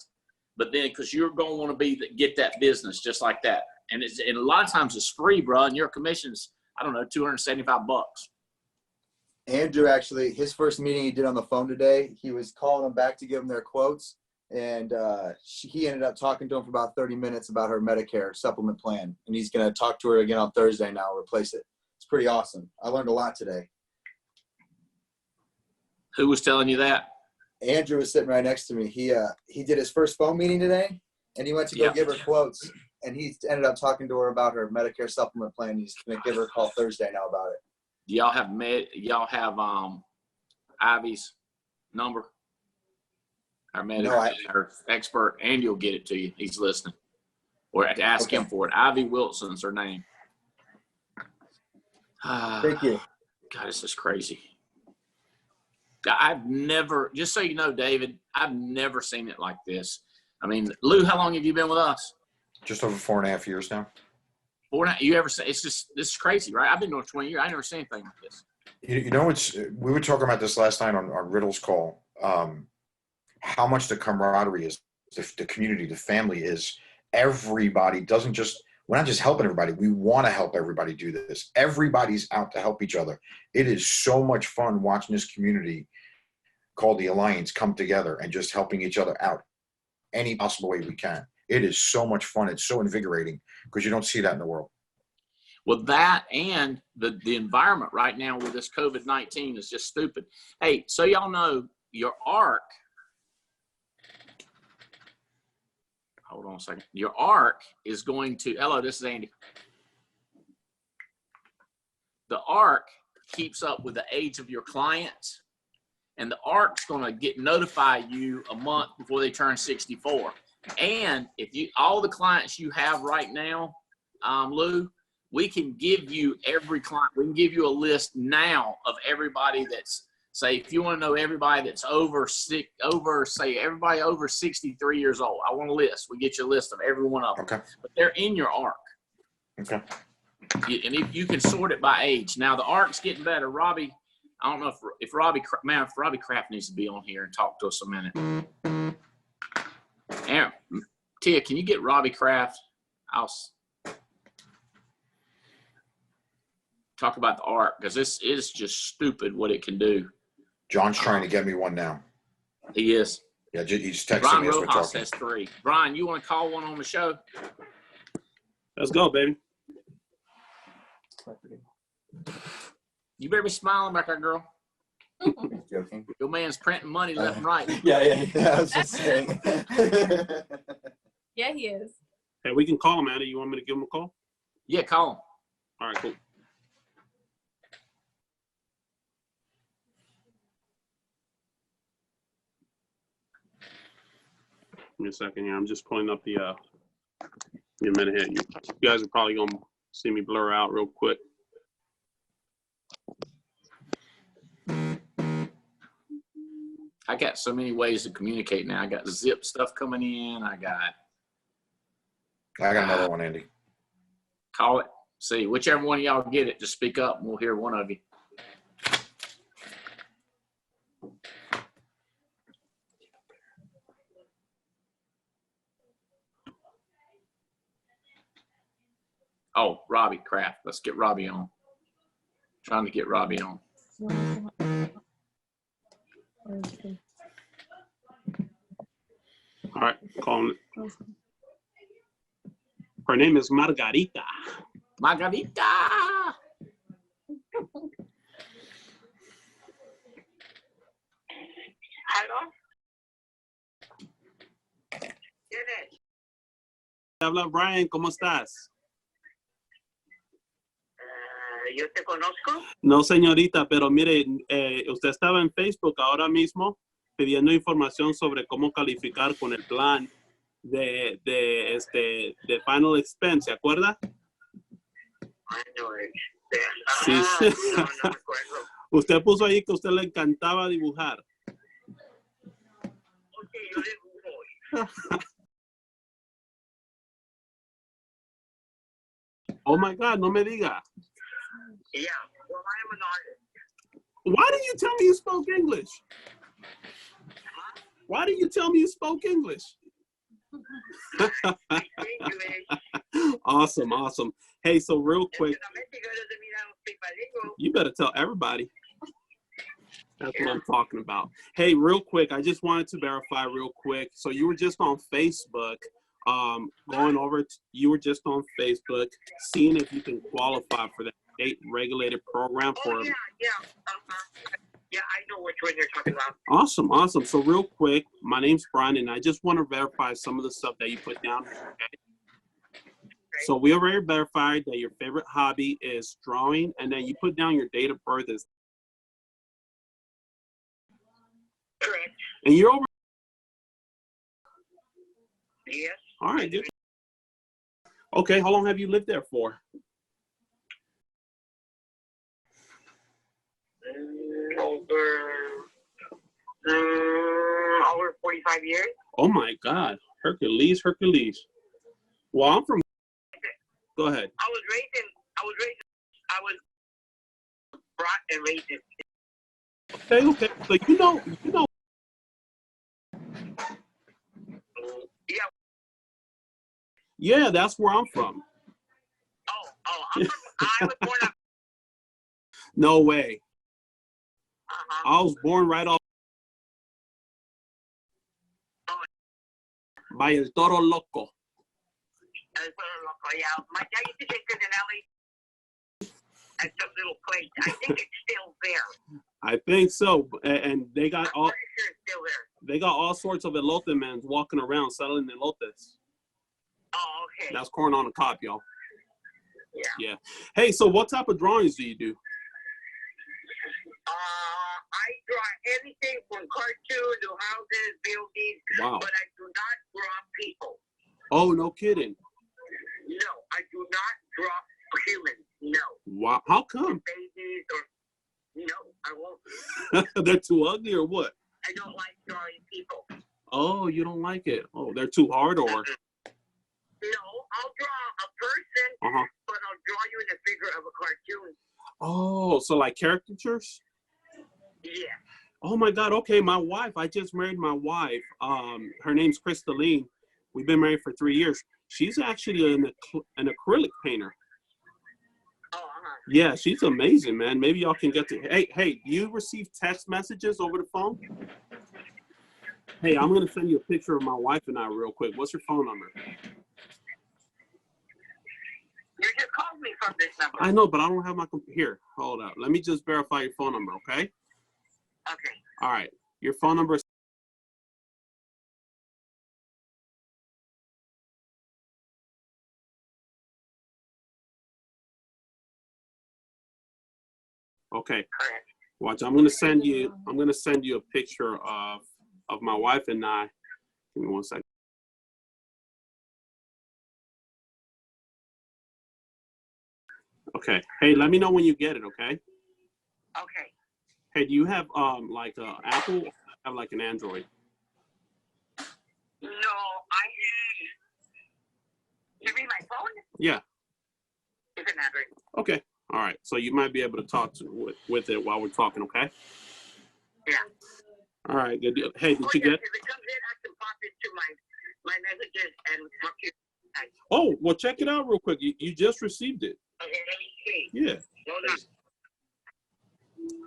But then, because you're going to want to get that business just like that. And a lot of times it's free, bro. And your commission's, I don't know, $275. Andrew, actually, his first meeting he did on the phone today, he was calling them back to give them their quotes. And he ended up talking to him for about 30 minutes about her Medicare supplement plan. And he's going to talk to her again on Thursday now, replace it. It's pretty awesome. I learned a lot today. Who was telling you that? Andrew was sitting right next to me. He did his first phone meeting today, and he went to go give her quotes. And he ended up talking to her about her Medicare supplement plan. He's going to give her a call Thursday now about it. Do y'all have Ivy's number? Our our expert, and you'll get it to you. He's listening. Or ask him for it. Ivy Wilson's her name. Thank you. God, this is crazy. I've never, just so you know, David, I've never seen it like this. I mean, Lou, how long have you been with us? Just over 4.5 years now. You ever say, it's just, this is crazy, right? I've been doing 20 years. I never seen anything like this. You know, we were talking about this last night on Riddle's call. How much the camaraderie is, the community, the family is. Everybody doesn't just, we're not just helping everybody. We want to help everybody do this. Everybody's out to help each other. It is so much fun watching this community called the Alliance come together and just helping each other out any possible way we can. It is so much fun. It's so invigorating because you don't see that in the world. Well, that and the environment right now with this COVID-19 is just stupid. Hey, so y'all know your ARC, hold on a second. Your ARC is going to, hello, this is Andy. The ARC keeps up with the age of your clients, and the ARC's going to notify you a month before they turn 64. And if all the clients you have right now, Lou, we can give you every client. We can give you a list now of everybody that's, say, if you want to know everybody that's everybody over 63 years old. I want a list. We get you a list of every one of them. Okay. But they're in your ARC. Okay. And if you can sort it by age. Now the ARC's getting better. Robbie, I don't know if Robbie Kraft needs to be on here and talk to us a minute. Aaron, Tia, can you get Robbie Kraft? I'll talk about the ARC, because this is just stupid what it can do. John's trying to get me one now. He is. Yeah, he's texting Brian me as we're Rojas talking. has 3. Brian, you want to call one on the show? Let's go, baby. You better be smiling back there, girl. Joking. Your man's printing money left and right. Yeah, I was just saying. Yeah, he is. Hey, we can call him, Andy. You want me to give him a call? Yeah, call him. All right, cool. Give me a second here. I'm just pulling up the give me a minute here. You guys are probably gonna see me blur out real quick. I got so many ways to communicate now. I got the zip stuff coming in. I got I got another one, Andy. Call it. See, whichever one of y'all get it, just speak up and we'll hear one of you. Oh, Robbie, crap. Let's get Robbie on. Trying to get Robbie on. All right, calling it. Her name is Margarita. Margarita. ¿Aló? ¿Quién es? Habla Brian, ¿cómo estás? ¿Yo te conozco? No, señorita, pero mire, usted estaba en Facebook ahora mismo pidiendo información sobre cómo calificar con el plan de Final Expense, ¿se acuerda? Final Expense. Sí, sí. No, no me acuerdo. Usted puso ahí que a usted le encantaba dibujar. Ok, yo dibujo. Oh my God, no me diga. Yeah, well, I am an artist. Why didn't you tell me you spoke English? Why didn't you tell me you spoke English? Awesome, awesome. Hey, so real quick, you better tell everybody. That's what I'm talking about. Hey, real quick, I just wanted to verify real quick. So you were just on Facebook, you were just on Facebook, seeing if you can qualify for that state-regulated program for. Yeah. Yeah, I know which one you're talking about. Awesome, awesome. So real quick, my name's Brian, and I just want to verify some of the stuff that you put down. Okay? So we already verified that your favorite hobby is drawing, and then you put down your date of birth is. Correct. And you're over. Yes. All right, good. Okay, how long have you lived there for? Over 45 years. Oh my God, Hercules. Well, I'm from. Go ahead. I was brought and raised in. Okay. So you know. Yeah. Yeah, that's where I'm from. I was born up. No way. I was born right off. By El Toro Loco. Yeah, my dad used to take us in LA at some little place. I think it's still there. I think so, and they got all. I'm pretty sure it's still there. They got all sorts of elote men walking around selling elotes. Oh, okay. That's corn on the cob, y'all. Yeah. Yeah. Hey, so what type of drawings do you do? I draw anything from cartoons to houses, buildings, Wow. but I do not draw people. Oh, no kidding. No, I do not draw humans. No. Wow. How come? Babies or no, I won't. They're too ugly or what? I don't like drawing people. Oh, you don't like it? Oh, they're too hard or? No, I'll draw a person, but I'll draw you in the figure of a cartoon. Oh, so like caricatures? Yeah. Oh my God. Okay, my wife. I just married my wife. Her name's Crystalline. We've been married for 3 years. She's actually an acrylic painter. Yeah, she's amazing, man. Maybe y'all can get to. Hey, do you receive text messages over the phone? Hey, I'm gonna send you a picture of my wife and I real quick. What's your phone number? You just called me from this number. I know, but I don't have my computer. Here, hold up. Let me just verify your phone number, okay? Okay. All right. Your phone number is. Okay. Correct. Watch. I'm gonna send you a picture of my wife and I. Give me 1 second. Okay. Hey, let me know when you get it, okay? Okay. Hey, do you have like Apple or have like an Android? No, I use. To be Yeah. Different address. Okay. All right. So you might be able to talk with it while we're talking. Okay. Yeah. All right. Good deal. Hey, did you Yes, get? if it comes in, I can pop it to my messages and talk to you. Oh, well, check it out real quick. You just received it. Okay, let me see. Yeah. Hold on.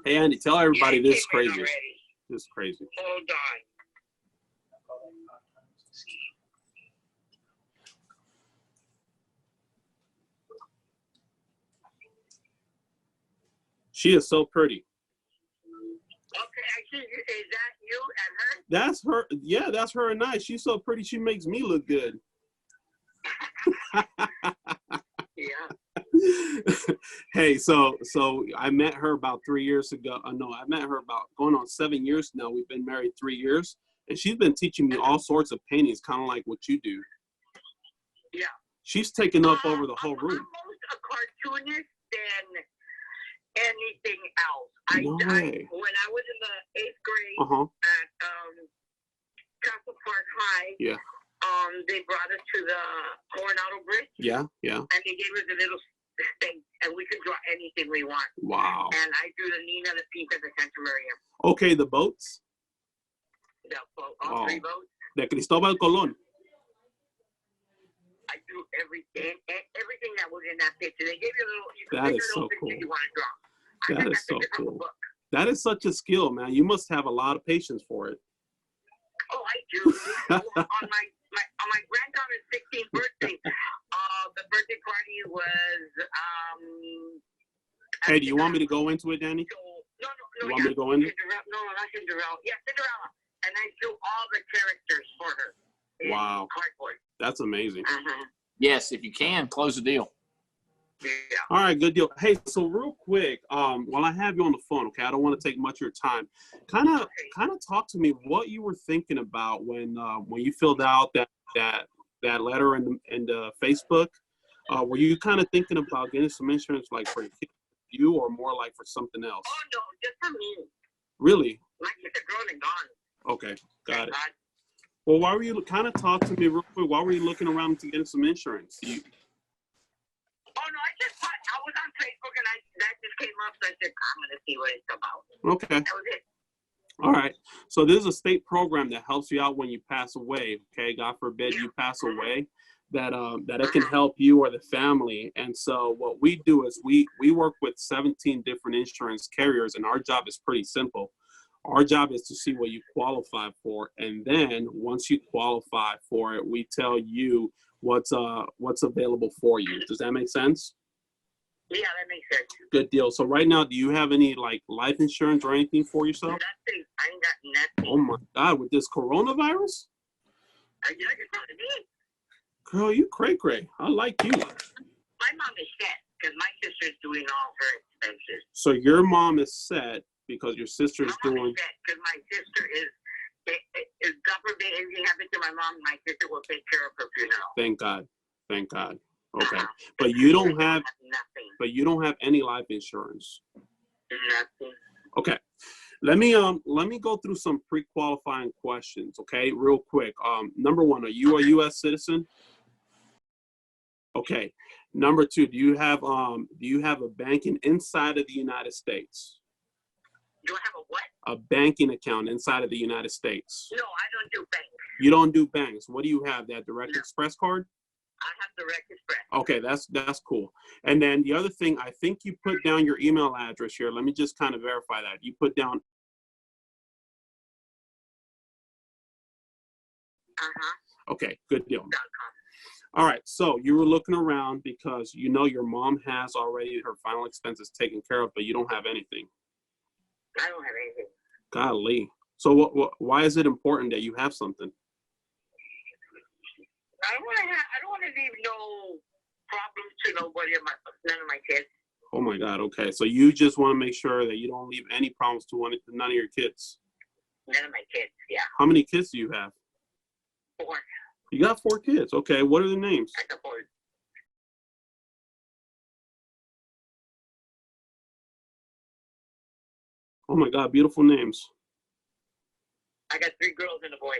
Hey, Andy, tell everybody Yeah, this is it came in crazy. already. This is crazy. Hold on. She is so pretty. Okay, I see. Is that you and her? That's her. Yeah, that's her and I. She's so pretty. She makes me look good. Yeah. Hey, so I met her about 3 years ago. No, I met her about going on 7 years now. We've been married 3 years, and she's been teaching me all sorts of paintings, kind of like what you do. Yeah. She's taken up over the whole room. I'm almost a cartoonist than anything else. No way. When I was in the 8th grade Uh-huh. at Castle Park High, Yeah. they brought us to the Coronado Bridge, Yeah. and they gave us a little space, and we could draw anything we want. Wow. And I drew the Nina, the Pinta, the Santa Maria, Okay, the boats. all 3 boats. De Cristóbal Colón. I drew everything that was in that picture. They gave you a little. You can That pick is your so little picture cool. you want to draw. That is so cool. That is such a skill, man. You must have a lot of patience for it. Oh, I do. on my granddaughter's 16th birthday, the birthday party was. Hey, do you want me to go into it, Danny? No. You want me to go into it? No, not Cinderella. Yeah, Cinderella. And I drew all the characters for her. In Wow. Cardboard. That's amazing. Yes, if you can, close the deal. Yeah. All right, good deal. Hey, so real quick, while I have you on the phone, okay, I don't want to take much of your time. Kind of talk to me what you were thinking about when you filled out that letter in the Facebook. Were you kind of thinking about getting some insurance, like for you, or more like for something else? Oh no, just for me. Really? My kids are grown and gone. Okay, got it. God. Well, why were you kind of talk to me real quick? Why were you looking around to get some insurance? Oh no, I was on Facebook and that just came up, so I said, I'm gonna see what it's about. Okay. That was it. All right. So this is a state program that helps you out when you pass away. Okay. God forbid you pass away, that it can help you or the family. And so what we do is we work with 17 different insurance carriers, and our job is pretty simple. Our job is to see what you qualify for, and then once you qualify for it, we tell you what's available for you. Does that make sense? Yeah, that makes sense. Good deal. So right now, do you have any like life insurance or anything for yourself? Nothing. I ain't got nothing. Oh my God, with this coronavirus? I just wanted it. Girl, you cray-cray. I like you. My mom is set because my sister's doing all her expenses. So your mom is set because your sister's My mom doing. is set because my sister is. If God forbid anything happens to my mom, my sister will take care of her funeral. Thank God. Thank God. Okay. But you don't have. Nothing. But you don't have any life insurance. Nothing. Okay. Let me go through some pre-qualifying questions. Okay, real quick. Number one, are you a U.S. citizen? Okay. Number two, do you have a banking inside of the United States? Do I have a what? A banking account inside of the United States. No, I don't do banks. You don't do banks. What do you have? That Direct Express card? I have Direct Express. Okay, that's cool. And then the other thing, I think you put down your email address here. Let me just kind of verify that. You put down. Okay, good deal. All right, so you were looking around because you know your mom has already her final expenses taken care of, but you don't have anything. I don't have anything. Golly. So why is it important that you have something? I don't want to leave no problems to nobody, none of my kids. Oh my God. Okay, so you just want to make sure that you don't leave any problems to none of your kids. None of my kids. Yeah. How many kids do you have? 4. You got 4 kids. Okay, what are their names? I got 4. Oh my God, beautiful names. I got 3 girls and a boy.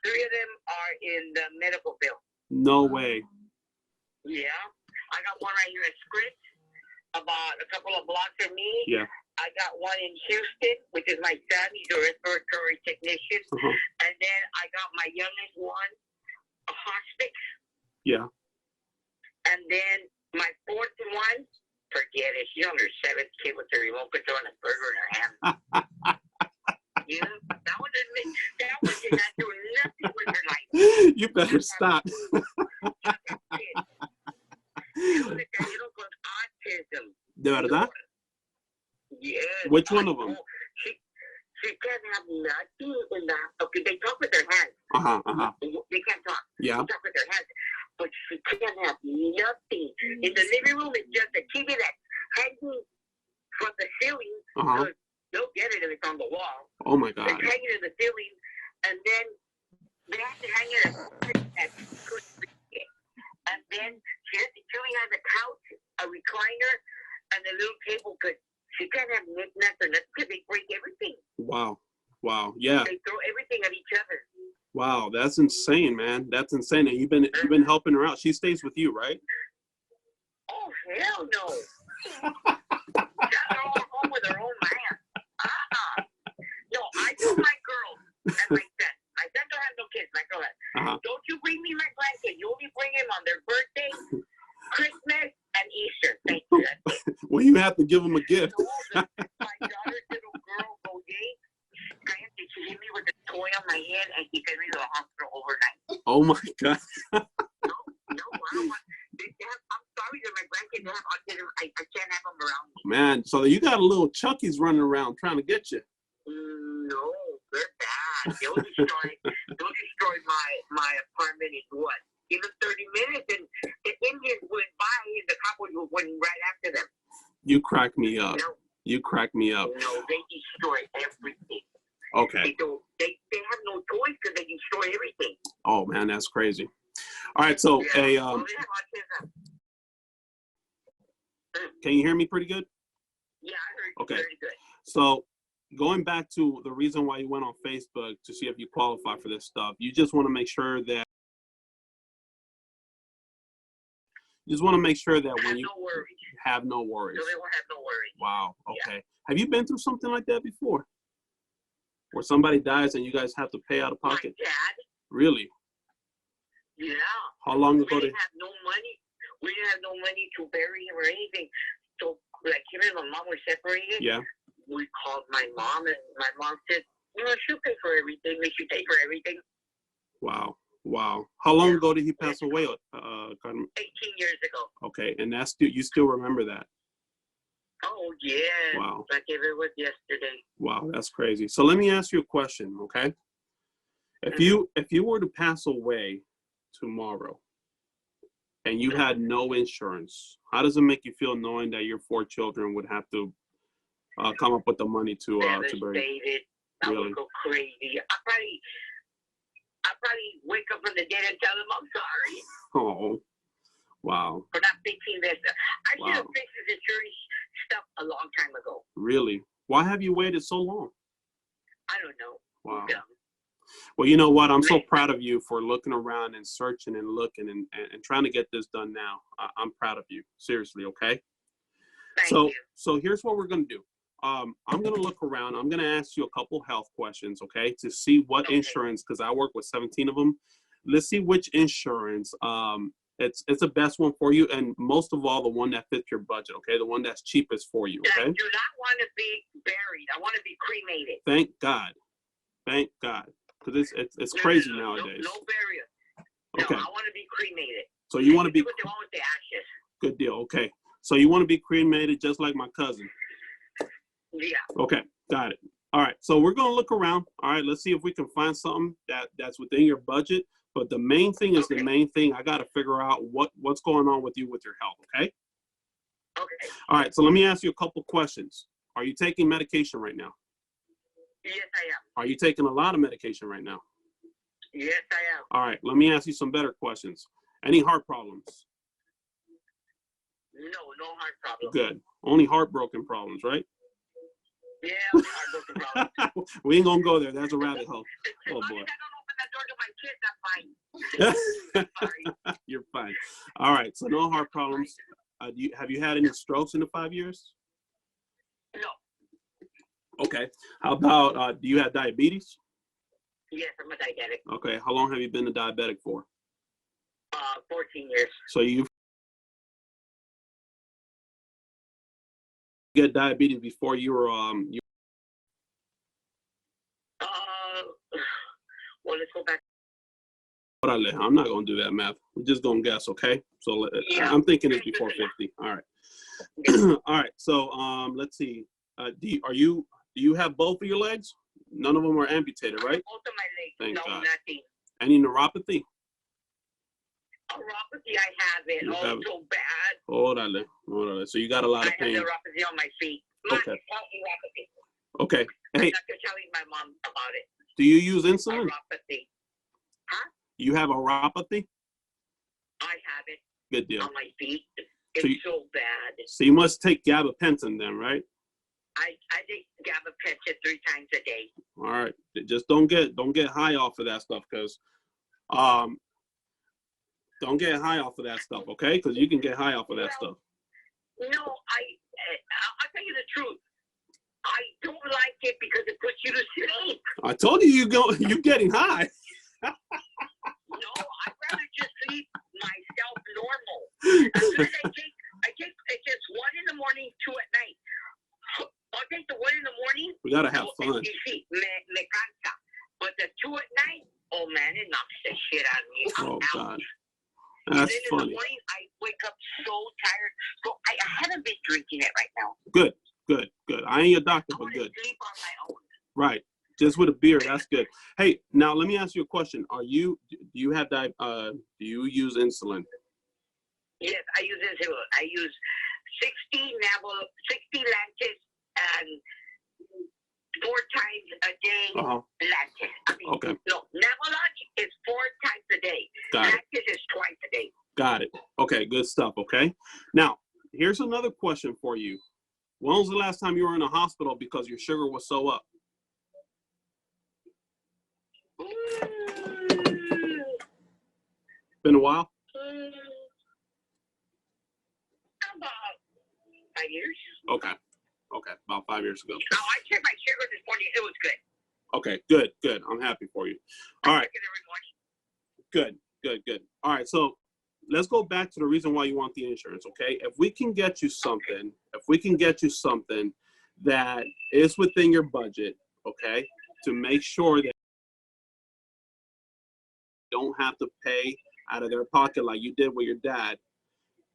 3 of them are in the medical field. No way. Yeah. I got one right here at Scripps, about a couple of blocks from me. Yeah. I got one in Houston, which is my son. He's a respiratory technician. Uh-huh. And then I got my youngest one, a hospice. Yeah. And then my 4th one, forget it. She's on her 7th kid with her remote control and a burger in her hand. Yeah, that one did not do nothing with her life. You better stop. It was a little called autism. De verdad? Yes. Which one of them? She can't have nothing in that. Okay, they talk with their hands. Uh-huh, uh-huh. They can't talk. Yeah. They talk with their hands. But she can't have nothing. In the living room, it's just a TV that's hanging from the ceiling. Uh-huh. They'll get it if it's on the wall. Oh my God. It's hanging in the ceiling, and then they have to hang it at and then she only has a couch, a recliner, and a little table because she can't have knickknacks or nothing because they break everything. Wow. Wow. Yeah. They throw everything at each other. Wow. That's insane, man. That's insane. And you've been helping her out. She stays with you, right? Oh, hell no. They're all home with their own man. No, I told my girl and my son. My son don't have no kids. My girl has. Uh-huh. Don't you bring me my grandkid. You only bring him on their birthday, Christmas, and Easter. Thank you. That's it. Well, you have to give them a gift. No, my daughter's little girl, Goye, she hit me with a toy on my head and he sent me to the hospital overnight. Oh my God. No, I don't want. I'm sorry that my grandkids have autism. I can't have them around me. Man, so you got a little Chucky's running around trying to get you. No, they're bad. They'll destroy my apartment in what? Give them 30 minutes and the Indians went by and the cop went right after them. You crack me up. No. You crack me up. No, they destroy everything. Okay. They have no choice because they destroy everything. Oh man, that's crazy. All right, so Yeah. Well, they have autism. can you hear me pretty good? Yeah, I heard you Okay. very good. So going back to the reason why you went on Facebook to see if you qualify for this stuff, you just want to make sure that when you no worries. have no worries. So they won't have no worries. Wow. Okay. Have you been through something like that before? Where somebody dies and you guys have to pay out of pocket? My dad? Really? Yeah. How long We ago did? didn't have no money. We didn't have no money to bury him or anything. So, like, him and my mom were separated. Yeah. We called my mom, and my mom said, she'll pay for everything. We should pay for everything. Wow. Wow. How long ago did he pass away? 18 years ago. Okay, and that's still, you still remember that? Oh, yeah. Wow. Like if it was yesterday. Wow, that's crazy. So let me ask you a question, okay? If you were to pass away tomorrow and you had no insurance, how does it make you feel knowing that your 4 children would have to come up with the money to bury? Devastated. I Really? would go crazy. I'd probably wake up from the dead and tell them I'm sorry Oh, wow. for not fixing this. I should have Wow. fixed this insurance stuff a long time ago. Really? Why have you waited so long? I don't know. Wow. Dumb. Well, you know what? I'm so proud of you for looking around and searching and looking and trying to get this done now. I'm proud of you. Seriously, okay? Thank you. So here's what we're going to do. I'm going to look around. I'm going to ask you a couple health questions, okay, to see what insurance, because I work with 17 of them. Let's see which insurance it's the best one for you, and most of all, the one that fits your budget, okay, the one that's cheapest for you, I okay? do not want to be buried. I want to be cremated. Thank God. Thank God. Because it's crazy nowadays. No burial. No, Okay. I want to be cremated. So you want to be, What they want with the ashes. good deal, okay. So you want to be cremated just like my cousin. Yeah. Okay, got it. All right, so we're gonna look around. All right, let's see if we can find something that's within your budget. But the main thing is the main thing. I gotta figure out what's going on with you with your health, okay? Okay. All right, so let me ask you a couple questions. Are you taking medication right now? Yes, I am. Are you taking a lot of medication right now? Yes, I am. All right, let me ask you some better questions. Any heart problems? No heart problem. Good. Only heartbroken problems, right? Yeah, only heartbroken problem. We ain't gonna go there. That's a rabbit hole. Oh As long boy. as I don't open open the door to my kids, I'm fine. Sorry. You're fine. All right. So no heart problems. Have you had any strokes in the 5 years? No. Okay. How about, do you have diabetes? Yes, I'm a diabetic. Okay. How long have you been a diabetic for? 14 years. So you get diabetes before you were, well, let's go back. I'm not going to do that math. We're just going to guess, okay? So Yeah. I'm thinking it's before 50. All right. All right. So let's see. Do you have both of your legs? None of them are amputated, right? Both of my legs. Thank No, God. nothing. Any neuropathy? Neuropathy, I have it. You have it. So bad. Órale. So you got a lot of I have pain. neuropathy on my feet. Okay. Neuropathy. Okay. I'm Hey, not telling my mom about it. do you use insulin? Neuropathy. Huh? You have a neuropathy? I have it Good deal. on my feet. It's So you- so bad. So you must take gabapentin then, right? I take gabapentin 3 times a day. All right. Just don't get high off of that stuff, because don't get high off of that stuff, okay? Because you can get high off of that stuff. No, I'll tell you the truth. I don't like it because it puts you to sleep. I told you you're getting high. No, I'd rather just sleep myself normal. As soon as I take it's just 1 in the morning, 2 at night. I'll take the 1 in the morning. We gotta have fun. Me cansa. But the 2 at night, oh man, it knocks the shit out of me. Oh I'm God. out. That's and then in funny. the morning, I wake up so tired. So I haven't been drinking it right now. Good. I ain't your doctor, I but want to good. sleep on my own. Right. Just with a beer, that's good. Hey, now let me ask you a question. Do you use insulin? Yes, I use insulin. I use 60 Lantus and 4 times a day. Lantus. I mean, Okay. no, Navolog is 4 times a day. Got it. Lantus is twice a day. Got it. Okay, good stuff. Okay. Now, here's another question for you. When was the last time you were in a hospital because your sugar was so up? Been a while? About 5 years. Okay, about 5 years ago. Oh, I checked my sugar this morning. It was good. Okay, good. I'm happy for you. All right. Good. All right, so let's go back to the reason why you want the insurance, okay? If we can get you something that is within your budget, okay, to make sure that you don't have to pay out of their pocket like you did with your dad,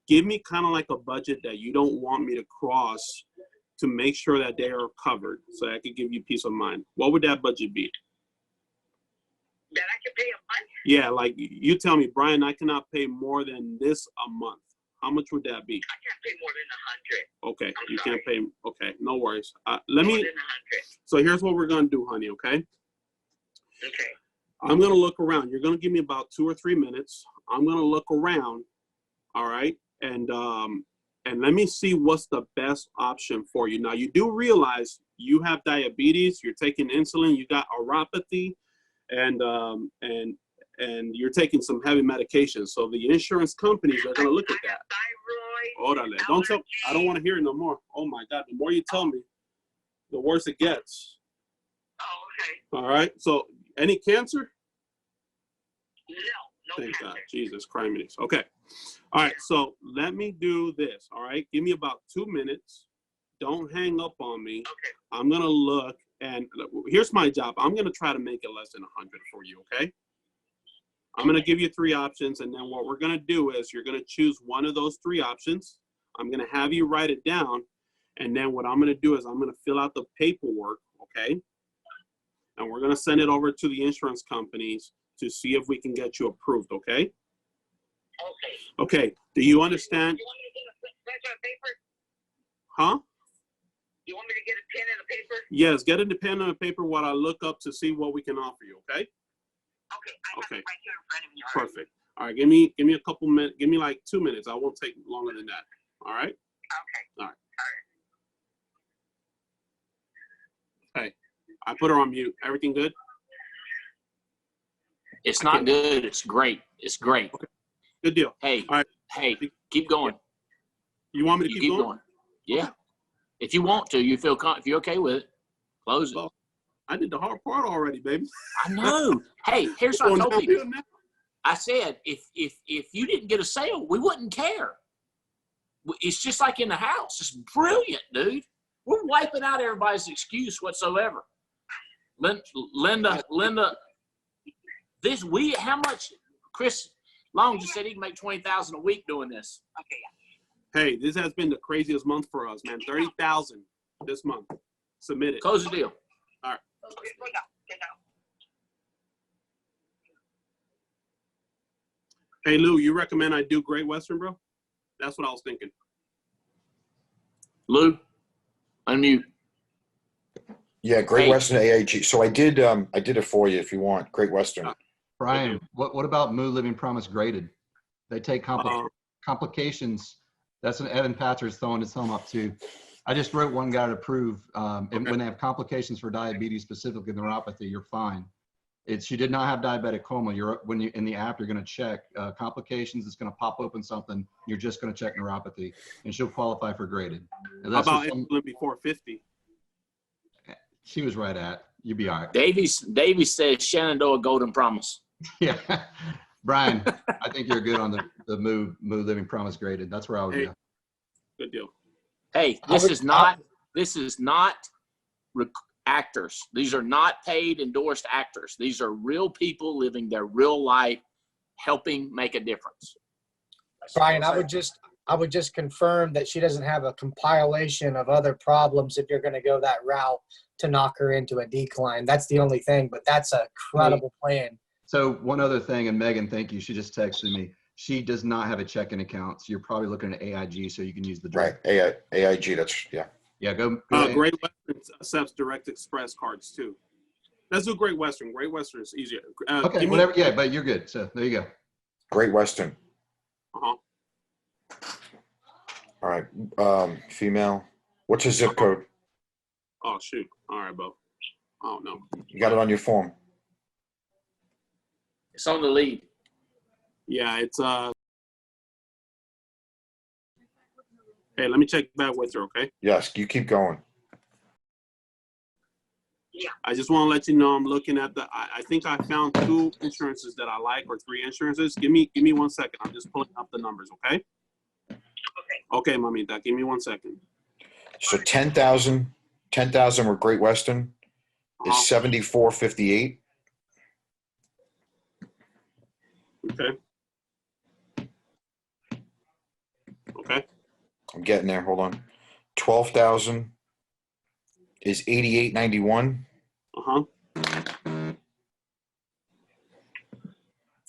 give me kind of like a budget that you don't want me to cross to make sure that they are covered, so I could give you peace of mind. What would that budget be? That I can pay a month? Yeah, like you tell me, Brian, I cannot pay more than this a month. How much would that be? I can't pay more than 100. Okay, I'm you sorry. can't pay. Okay, no worries. More than 100. So here's what we're gonna do, honey. Okay. Okay. I'm gonna look around. You're gonna give me about 2 or 3 minutes. I'm gonna look around. All right, and let me see what's the best option for you. Now you do realize you have diabetes. You're taking insulin. You got neuropathy, and you're taking some heavy medications. So the insurance companies are gonna look at that. Thyroid. Don't tell. I don't want to hear it no more. Oh my God! The more you tell me, the worse it gets. Oh, okay. All right. So any cancer? No Thank cancer. God. Jesus Christ. Okay. All right. So let me do this. All right. Give me about 2 minutes. Don't hang up on me. Okay. I'm gonna look, and here's my job. I'm gonna try to make it less than 100 for you. Okay. I'm gonna give you 3 options, and then what we're gonna do is you're gonna choose one of those 3 options. I'm gonna have you write it down, and then what I'm gonna do is I'm gonna fill out the paperwork. Okay. And we're gonna send it over to the insurance companies to see if we can get you approved. Okay. Okay. Okay. Do you understand? You want me to get a pen and paper? Huh? You want me to get a pen and a paper? Yes, get a pen and a paper while I look up to see what we can offer you, okay? Okay, I have Okay. it right here in front of me. All right. Perfect. All right, give me a couple minutes, give me like 2 minutes. I won't take longer than that. All right? Okay. All right. Hey, I put her on mute. Everything good? It's not good. It's great. It's great. Okay. Good deal. Hey, All right. hey, keep going. You want me to You keep going? Yeah. Okay. If you want to, if you're okay with it, close it. Well, I did the hard part already, baby. I know. Hey, here's what I Going told downhill people. now. I said, if you didn't get a sale, we wouldn't care. It's just like in the house. It's brilliant, dude. We're wiping out everybody's excuse whatsoever. Linda, how much? Chris Long just said he can make $20,000 a week doing this. Hey, this has been the craziest month for us, man. 30,000 this month submitted. Close the deal. All right. Hey, Lou, you recommend I do Great Western, bro? That's what I was thinking. Lou, unmute. Yeah, Great Hey. Western AIG. So I did it for you if you want. Great Western. Brian, what about Moo Living Promise graded? They take complications. That's what Evan Patter's throwing his thumb up to. I just wrote one guy to prove and when they have complications for diabetes, specifically neuropathy, you're fine. She did not have diabetic coma. When you in the app, you're going to check complications. It's going to pop open something. You're just going to check neuropathy, and she'll qualify for graded. And How that's about what insulin before 50? she was right at. You'll be all right. Davies says Shenandoah Golden Promise. Yeah, Brian, I think you're good on the Moo Living Promise graded. That's where I would Hey. go. Good deal. Hey, this is not actors. These are not paid endorsed actors. These are real people living their real life, helping make a difference. Brian, I would just confirm that she doesn't have a compilation of other problems if you're going to go that route to knock her into a decline. That's the only thing, but that's a credible plan. So one other thing, and Megan, thank you. She just texted me. She does not have a checking account, so you're probably looking at AIG, so you can use the Right. direct. AIG. That's yeah. Yeah, go ahead. Great Western accepts direct express cards too. Let's do Great Western. Great Western is easier. Okay, whatever. Yeah, but you're good. So there you go. Great Western. Uh-huh. All right. Female. What's your zip code? Oh, shoot. All right, Bo. Oh, no. You got it on your form. It's on the lead. Yeah, it's hey, let me check back with her, okay? Yes, you keep going. I just want to let you know I'm looking at I think I found 2 insurances that I like, or 3 insurances. Give me 1 second. I'm just pulling up the numbers, okay? Okay, mamita, give me 1 second. So 10,000 with Great Western is $74.58. Okay. Okay. I'm getting there. Hold on. 12,000 is $88.91. Uh-huh.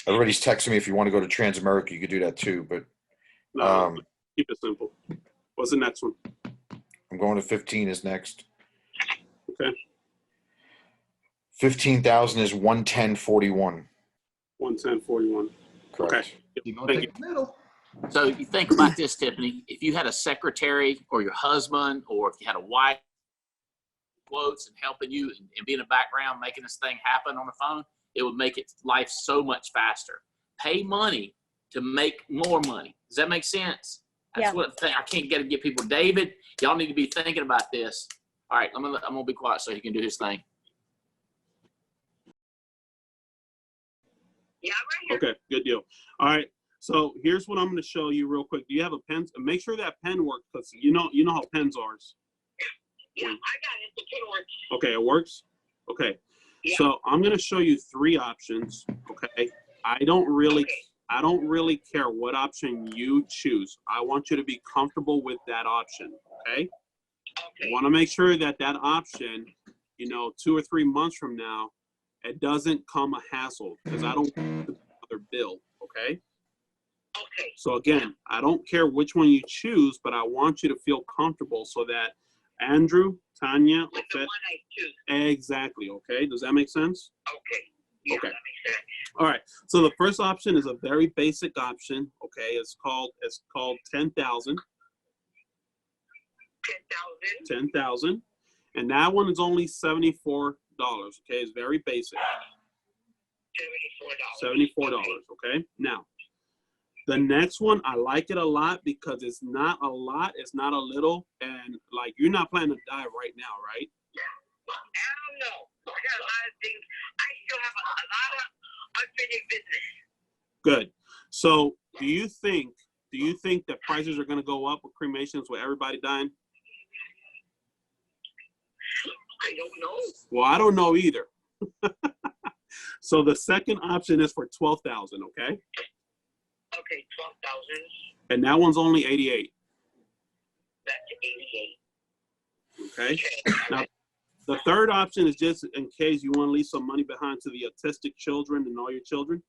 Everybody's texting me if you want to go to Transamerica, you could do that too. But No, keep it simple. What's the next one? I'm going to 15 is next. Okay. 15,000 is 110.41. 110.41. Correct. Okay. You're going Thank to take the middle. So you think about this, Tiffany. If you had a secretary or your husband, or if you had a wife quotes and helping you and be in the background making this thing happen on the phone, it would make life so much faster. Pay money to make more money. Does that make sense? That's Yeah. what I can't get people. David, y'all need to be thinking about this. All right, I'm gonna be quiet so he can do his thing. Yeah, right here. Okay, good deal. All right. So here's what I'm going to show you real quick. Do you have a pen? Make sure that pen works, because you know how pens are. Yeah, I got it. The pen works. Okay, it works? Okay. Yeah. So I'm going to show you 3 options, okay? I don't really care what option you choose. I want you to be comfortable with that option, okay? Okay. I want to make sure that option, 2 or 3 months from now, it doesn't come a hassle, because I don't want another bill, okay? Okay. So again, I don't care which one you choose, but I want you to feel comfortable so that Andrew, Tanya, With the one I choose. exactly, okay? Does that make sense? Okay. Yeah, Okay. that makes sense. All right. So the first option is a very basic option, okay? It's called 10,000. 10,000. 10,000. And that one is only $74, okay? It's very basic. $74. $74, okay? Now, the next one, I like it a lot because it's not a lot, it's not a little, and like you're not planning to die right now, right? I don't know. I got a lot of things. I still have a lot of unfinished business. Good. So do you think that prices are gonna go up with cremations with everybody dying? I don't know. Well, I don't know either. So the second option is for 12,000, okay? Okay, 12,000. And that one's only 88, That's 88. okay? Now, the third option is just in case you want to leave some money behind to the autistic children and all your children.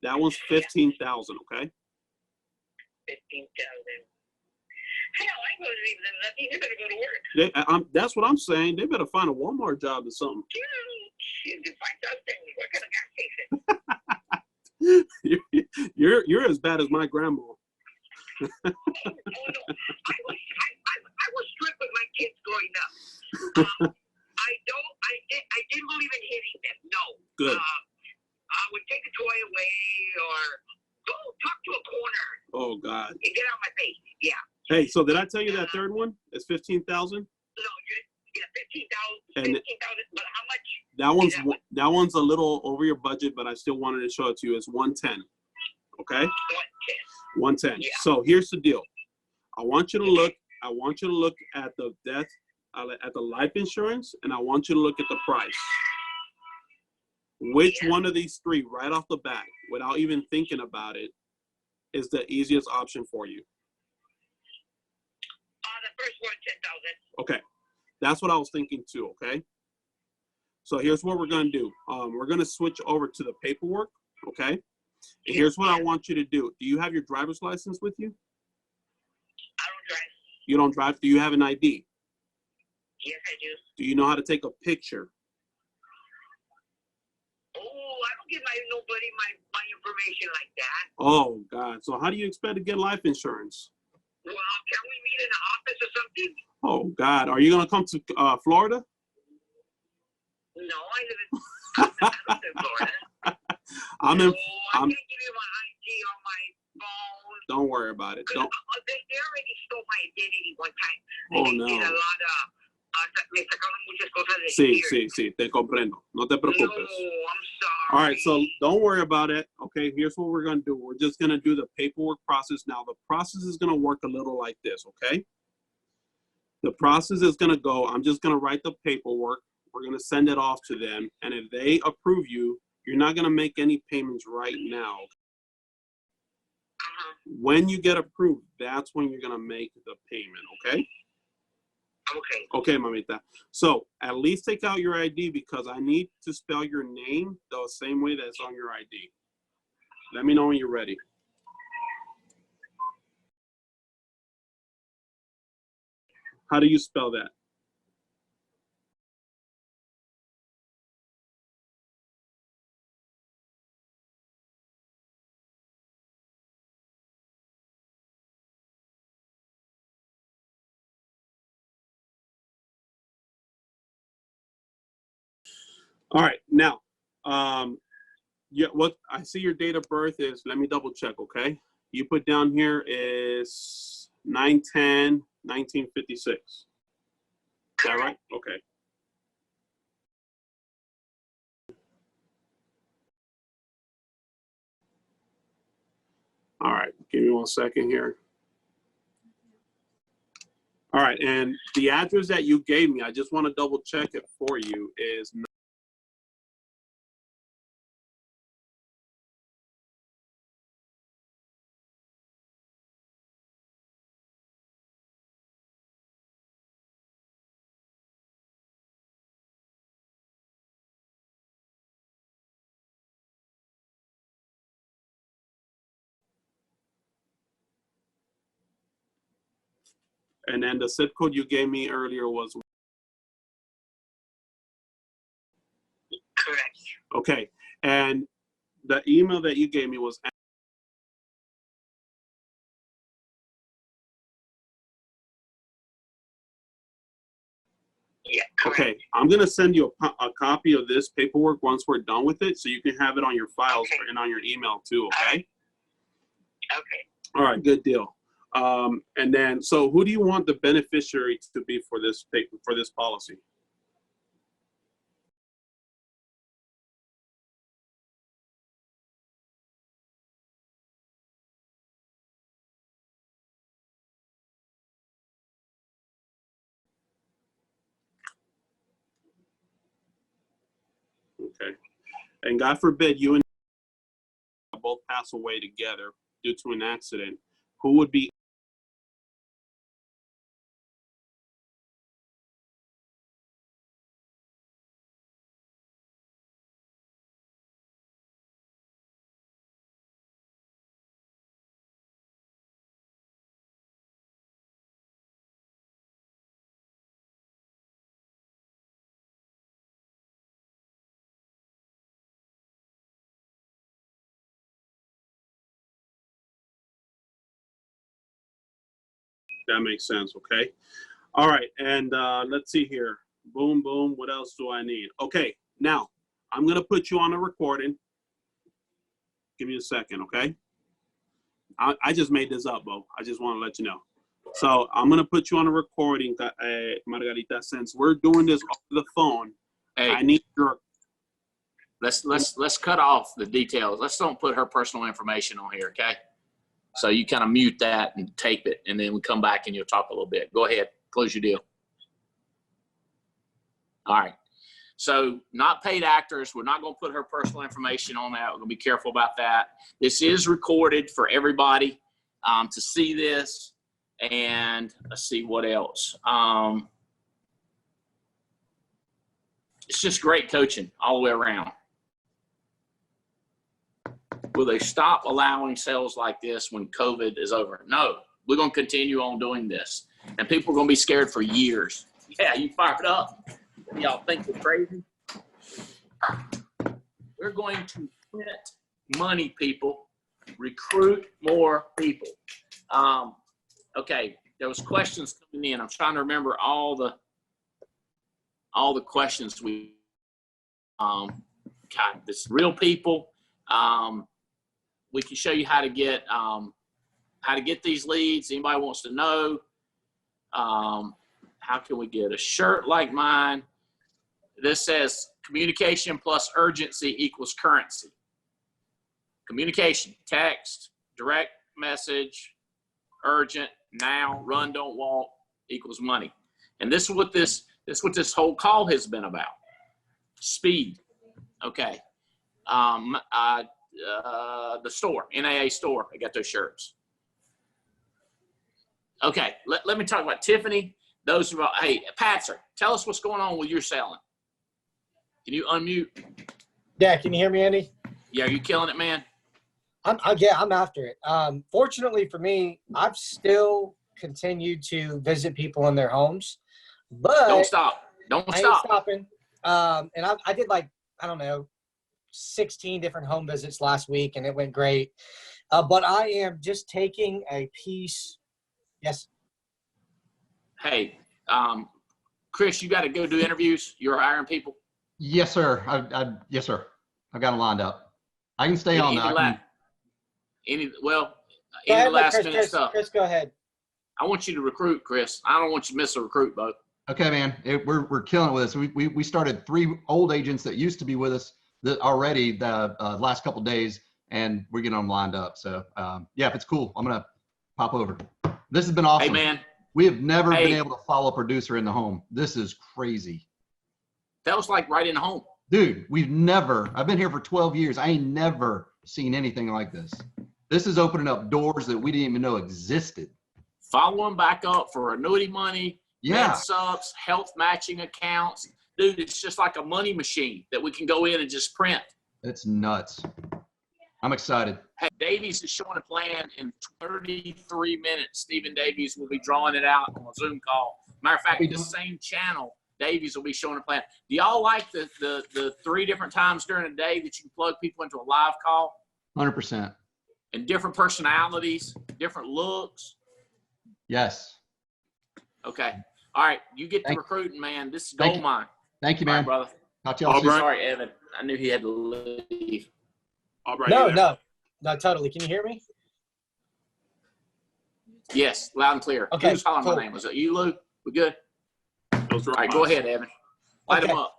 That one's 15,000, okay? 15,000. Hell, I ain't gonna leave them nothing. They better go to work. That's what I'm saying. They better find a Walmart job or something. If I does things, work at a gas station. You're as bad as my grandma. Oh no, I was strict with my kids growing up. I didn't believe in hitting them. No. Good. I would take a toy away or go talk to a corner. Oh God. And get out of my face. Yeah. Hey, so did I tell you that third one? It's 15,000. No, yeah, 15,000. And 15,000. But how much? that one's a little over your budget, but I still wanted to show it to you. It's 110. Okay. 110. Yeah. So here's the deal. I want you to look at the death, at the life insurance, and I want you to look at the price. Which one of these three, right off the bat, without even thinking about it, is the easiest option for you? The first one, 10,000. Okay. That's what I was thinking too, okay? So here's what we're gonna do. We're gonna switch over to the paperwork, okay? And here's what I want you to do. Do you have your driver's license with you? I don't drive. You don't drive? Do you have an ID? Yes, I do. Do you know how to take a picture? Oh, I don't give nobody my information like that. Oh, God. So how do you expect to get life insurance? Well, can we meet in the office or something? Oh, God. Are you going to come to Florida? No, I live in Florida. I can't give you my ID on my phone. Don't worry about it. Don't. They already stole my identity one time. Oh, They no. did a lot of, me sacaron muchas cosas de Sí, here. sí, te comprendo. No te preocupes. No, I'm sorry. All right, so don't worry about it. Okay, here's what we're going to do. We're just going to do the paperwork process. Now, the process is going to work a little like this, okay? The process is going to go, I'm just going to write the paperwork. We're going to send it off to them. And if they approve you, you're not going to make any payments right now. When you get approved, that's when you're going to make the payment, okay? Okay. Okay, mamita. So at least take out your ID because I need to spell your name the same way that's on your ID. Let me know when you're ready. How do you spell that? All right, now, yeah, what I see your date of birth is, let me double check, okay? You put down here is 9/10/1956. Is that right? Okay. All right, give me 1 second here. All right, and the address that you gave me, I just want to double check it for you, is and then the zip code you gave me earlier was Correct. okay. And the email that you gave me was Yeah, Okay, I'm gonna send you a copy of this paperwork once we're done with it, so you can have it on your files and on your email too. Okay. Okay. All right. Good deal. And then, so who do you want the beneficiary to be for this policy? Okay. And God forbid you and both pass away together due to an accident. Who would be that makes sense? Okay. All right. And let's see here. Boom, boom. What else do I need? Okay. Now I'm gonna put you on a recording. Give me a second, okay? I just made this up, Bo. I just want to let you know. So I'm gonna put you on a recording, Margarita. Since we're doing this off the phone, Hey, I need your. let's cut off the details. Let's don't put her personal information on here, okay? So you kind of mute that and tape it, and then we come back and you'll talk a little bit. Go ahead, close your deal. All right. So not paid actors, we're not going to put her personal information on that. We're going to be careful about that. This is recorded for everybody to see this. And let's see what else. It's just great coaching all the way around. Will they stop allowing sales like this when COVID is over? No, we're going to continue on doing this. And people are going to be scared for years. Yeah, you fired up. Y'all think we're crazy? We're going to print money, people. Recruit more people. Okay, there was questions coming in. I'm trying to remember all the questions we. God, this real people. We can show you how to get these leads. Anybody wants to know? How can we get a shirt like mine? This says communication plus urgency equals currency. Communication, text, direct message, urgent, now, run, don't walk equals money. And this is what this whole call has been about. Speed. Okay. The store, NAA store, I got those shirts. Okay, let me talk about Tiffany. Those are, hey, Patzer, tell us what's going on with your selling. Can you unmute? Yeah, can you hear me, Andy? Yeah, are you killing it, man? I'm after it. Fortunately for me, I've still continued to visit people in their homes, but Don't stop. Don't I ain't stop. stopping. And I did like, I don't know, 16 different home visits last week, and it went great. But I am just taking a piece. Yes. Hey, Chris, you got to go do interviews. You're hiring people. Yes, sir. Yes, sir. I've got them lined up. I can stay on that. Any Go ahead, last minute stuff. Chris, go ahead. I want you to recruit, Chris. I don't want you to miss a recruit, Bo. Okay, man. We're killing it with this. We started 3 old agents that used to be with us that already the last couple of days, and we're getting them lined up. So yeah, if it's cool, I'm gonna pop over. This has been awesome. Hey, man. We have never been able to follow a producer in the home. This is crazy. That was like right in the home. Dude, I've been here for 12 years. I ain't never seen anything like this. This is opening up doors that we didn't even know existed. Follow them back up for annuity money, Yeah. med subs, health matching accounts. Dude, it's just like a money machine that we can go in and just print. It's nuts. I'm excited. Hey, Davies is showing a plan in 33 minutes. Stephen Davies will be drawing it out on a Zoom call. Matter of fact, the same channel, Davies will be showing a plan. Do y'all like the 3 different times during the day that you can plug people into a live call? 100%. And different personalities, different looks? Yes. Okay. All right, you get to Thank- recruiting, man. This is Thank gold you. mine. Thank you, All right, man. brother. Talk to y'all All soon. right. Sorry, Evan. I knew he had to leave. Albright, No, you there? no, totally. Can you hear me? Yes, loud and clear. Okay, Who's calling cool. my name? Was it you, Lou? We good? Those are All right, go ahead, Evan. Light Okay. them up.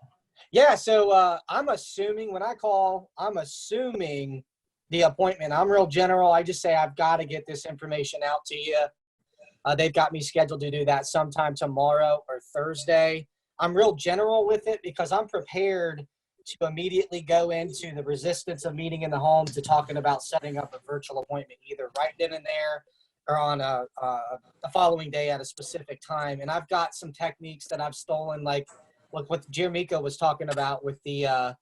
Yeah, so I'm assuming when I call, I'm assuming the appointment. I'm real general. I just say I've got to get this information out to you. They've got me scheduled to do that sometime tomorrow or Thursday. I'm real general with it because I'm prepared to immediately go into the resistance of meeting in the home to talking about setting up a virtual appointment, either right then and there or on a following day at a specific time. And I've got some techniques that I've stolen, like what Jermico was talking about with the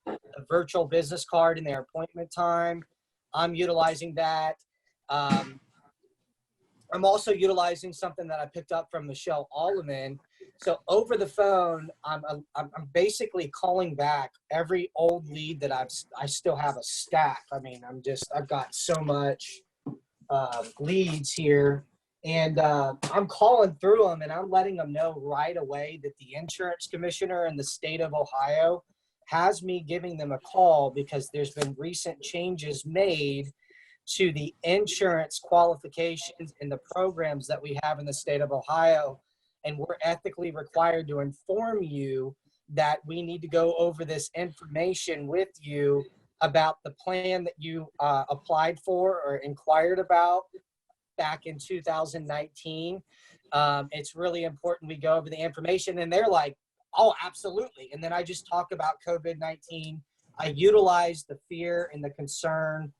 virtual business card in their appointment time. I'm utilizing that. I'm also utilizing something that I picked up from Michelle Alleman. So over the phone, I'm basically calling back every old lead that I still have a stack. I mean, I've got so much leads here, and I'm calling through them, and I'm letting them know right away that the insurance commissioner in the state of Ohio has me giving them a call because there's been recent changes made to the insurance qualifications and the programs that we have in the state of Ohio. And we're ethically required to inform you that we need to go over this information with you about the plan that you applied for or inquired about back in 2019. It's really important we go over the information. And they're like, oh, absolutely. And then I just talk about COVID-19. I utilize the fear and the concern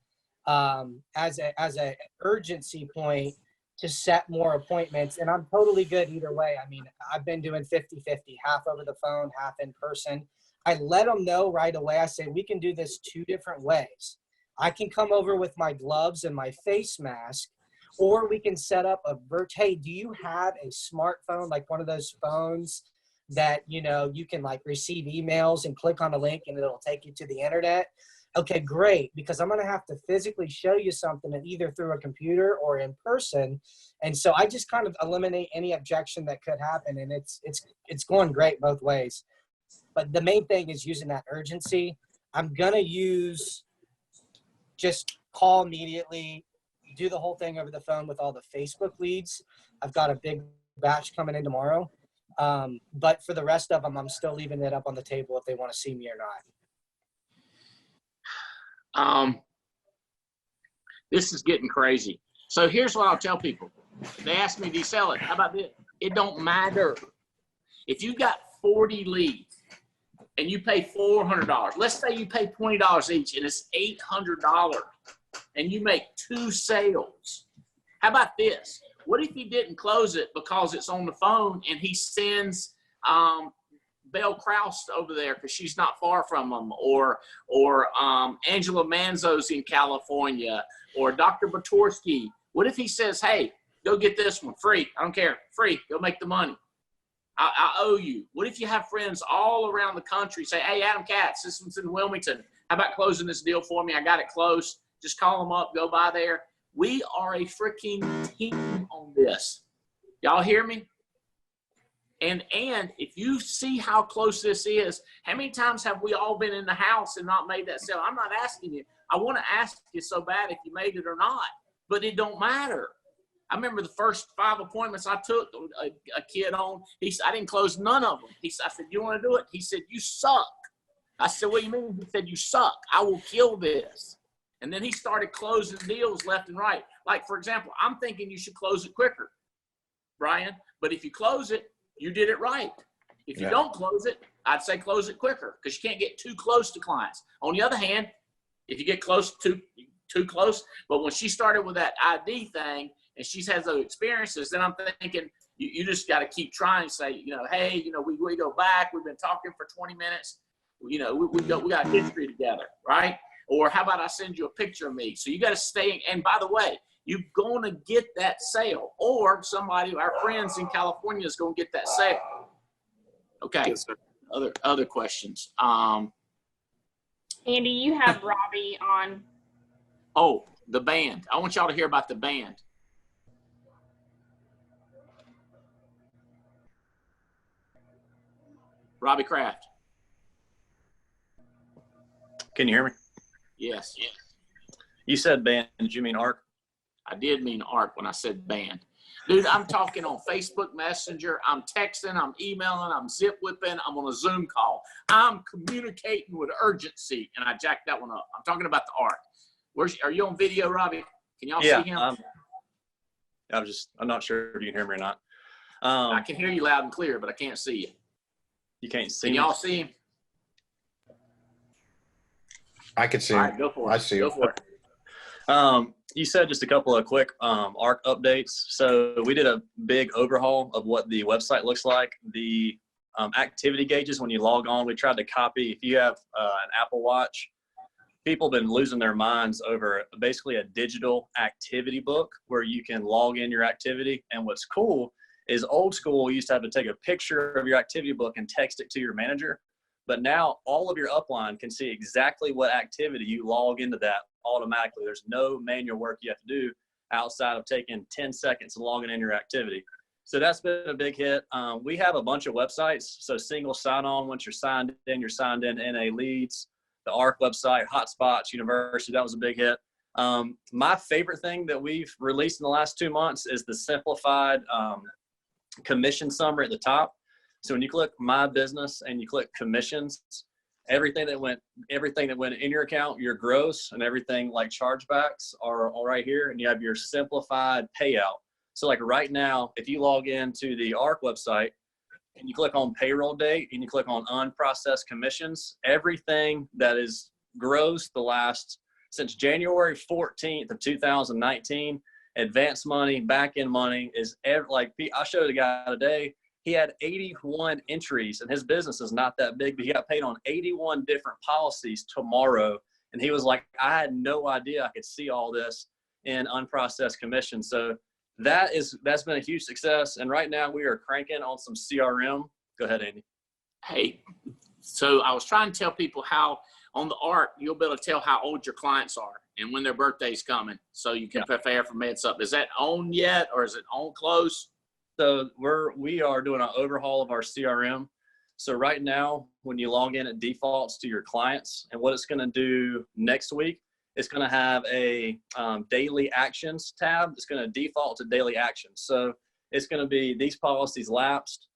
as a urgency point to set more appointments. And I'm totally good either way. I mean, I've been doing 50-50, half over the phone, half in person. I let them know right away. I say, we can do this 2 different ways. I can come over with my gloves and my face mask, or we can set up a hey, do you have a smartphone, like one of those phones that, you know, you can like receive emails and click on a link and it'll take you to the internet? Okay, great, because I'm going to have to physically show you something either through a computer or in person. And so I just kind of eliminate any objection that could happen. And it's going great both ways. But the main thing is using that urgency. I'm going to use just call immediately, do the whole thing over the phone with all the Facebook leads. I've got a big batch coming in tomorrow. But for the rest of them, I'm still leaving it up on the table if they want to see me or not. This is getting crazy. So here's what I'll tell people. They ask me, do you sell it? How about this? It don't matter. If you got 40 leads and you pay $400, let's say you pay $20 each and it's $800 and you make 2 sales. How about this? What if you didn't close it because it's on the phone and he sends Belle Kraus over there because she's not far from them, or Angela Manzo's in California, or Dr. Batorsky. What if he says, hey, go get this one free? I don't care. Free. Go make the money. I owe you. What if you have friends all around the country say, hey, Adam Katz, this one's in Wilmington. How about closing this deal for me? I got it close. Just call them up. Go by there. We are a freaking team on this. Y'all hear me? And if you see how close this is, how many times have we all been in the house and not made that sale? I'm not asking you. I want to ask you so bad if you made it or not, but it don't matter. I remember the first 5 appointments I took a kid on. He said, I didn't close none of them. I said, you want to do it? He said, you suck. I said, what do you mean? He said, you suck. I will kill this. And then he started closing deals left and right. Like, for example, I'm thinking you should close it quicker, Brian. But if you close it, you did it right. If you don't close it, I'd say close it quicker because you can't get too close to clients. On the other hand, if you get close too close, but when she started with that ID thing and she has those experiences, then I'm thinking you just got to keep trying to say, you know, hey, you know, we go back. We've been talking for 20 minutes. You know, we got history together, right? Or how about I send you a picture of me? So you got to stay. And by the way, you're going to get that sale, or somebody, our friends in California, is going to get that sale. Okay. Yes, sir. Other questions. Andy, you have Robbie on. Oh, the band. I want y'all to hear about the band. Robbie Kraft. Can you hear me? Yes. You said band. Did you mean ARC? I did mean ARC when I said band. Dude, I'm talking on Facebook Messenger. I'm texting. I'm emailing. I'm zip whipping. I'm on a Zoom call. I'm communicating with urgency, and I jacked that one up. I'm talking about the ARC. Are you on video, Robbie? Can y'all see him? I'm not sure if you can hear me or not. I can hear you loud and clear, but I can't see you. You can't see Can me? y'all see him? I can see All him. right, go for it. I see Go him. for it. You said just a couple of quick ARC updates. So we did a big overhaul of what the website looks like. The activity gauges, when you log on, we tried to copy. If you have an Apple Watch, people have been losing their minds over basically a digital activity book where you can log in your activity. And what's cool is old school, you used to have to take a picture of your activity book and text it to your manager. But now all of your upline can see exactly what activity you log into that automatically. There's no manual work you have to do outside of taking 10 seconds and logging in your activity. So that's been a big hit. We have a bunch of websites. So single sign-on, once you're signed in NA Leads, the ARC website, Hotspots, University, that was a big hit. My favorite thing that we've released in the last 2 months is the simplified commission summary at the top. So when you click My Business and you click Commissions, everything that went in your account, your gross and everything like chargebacks are all right here, and you have your simplified payout. So like right now, if you log into the ARC website and you click on payroll date and you click on unprocessed commissions, everything that is gross since January 14th of 2019, advance money, back end money is I showed a guy today. He had 81 entries, and his business is not that big, but he got paid on 81 different policies tomorrow. And he was like, I had no idea I could see all this in unprocessed commission. So that's been a huge success. And right now we are cranking on some CRM. Go ahead, Andy. Hey, so I was trying to tell people how on the ARC, you'll be able to tell how old your clients are and when their birthday's coming. So you can prepare for meds up. Is that on yet, or is it on close? So we are doing an overhaul of our CRM. So right now, when you log in, it defaults to your clients. And what it's going to do next week, it's going to have a daily actions tab. It's going to default to daily actions. So it's going to be these policies lapsed.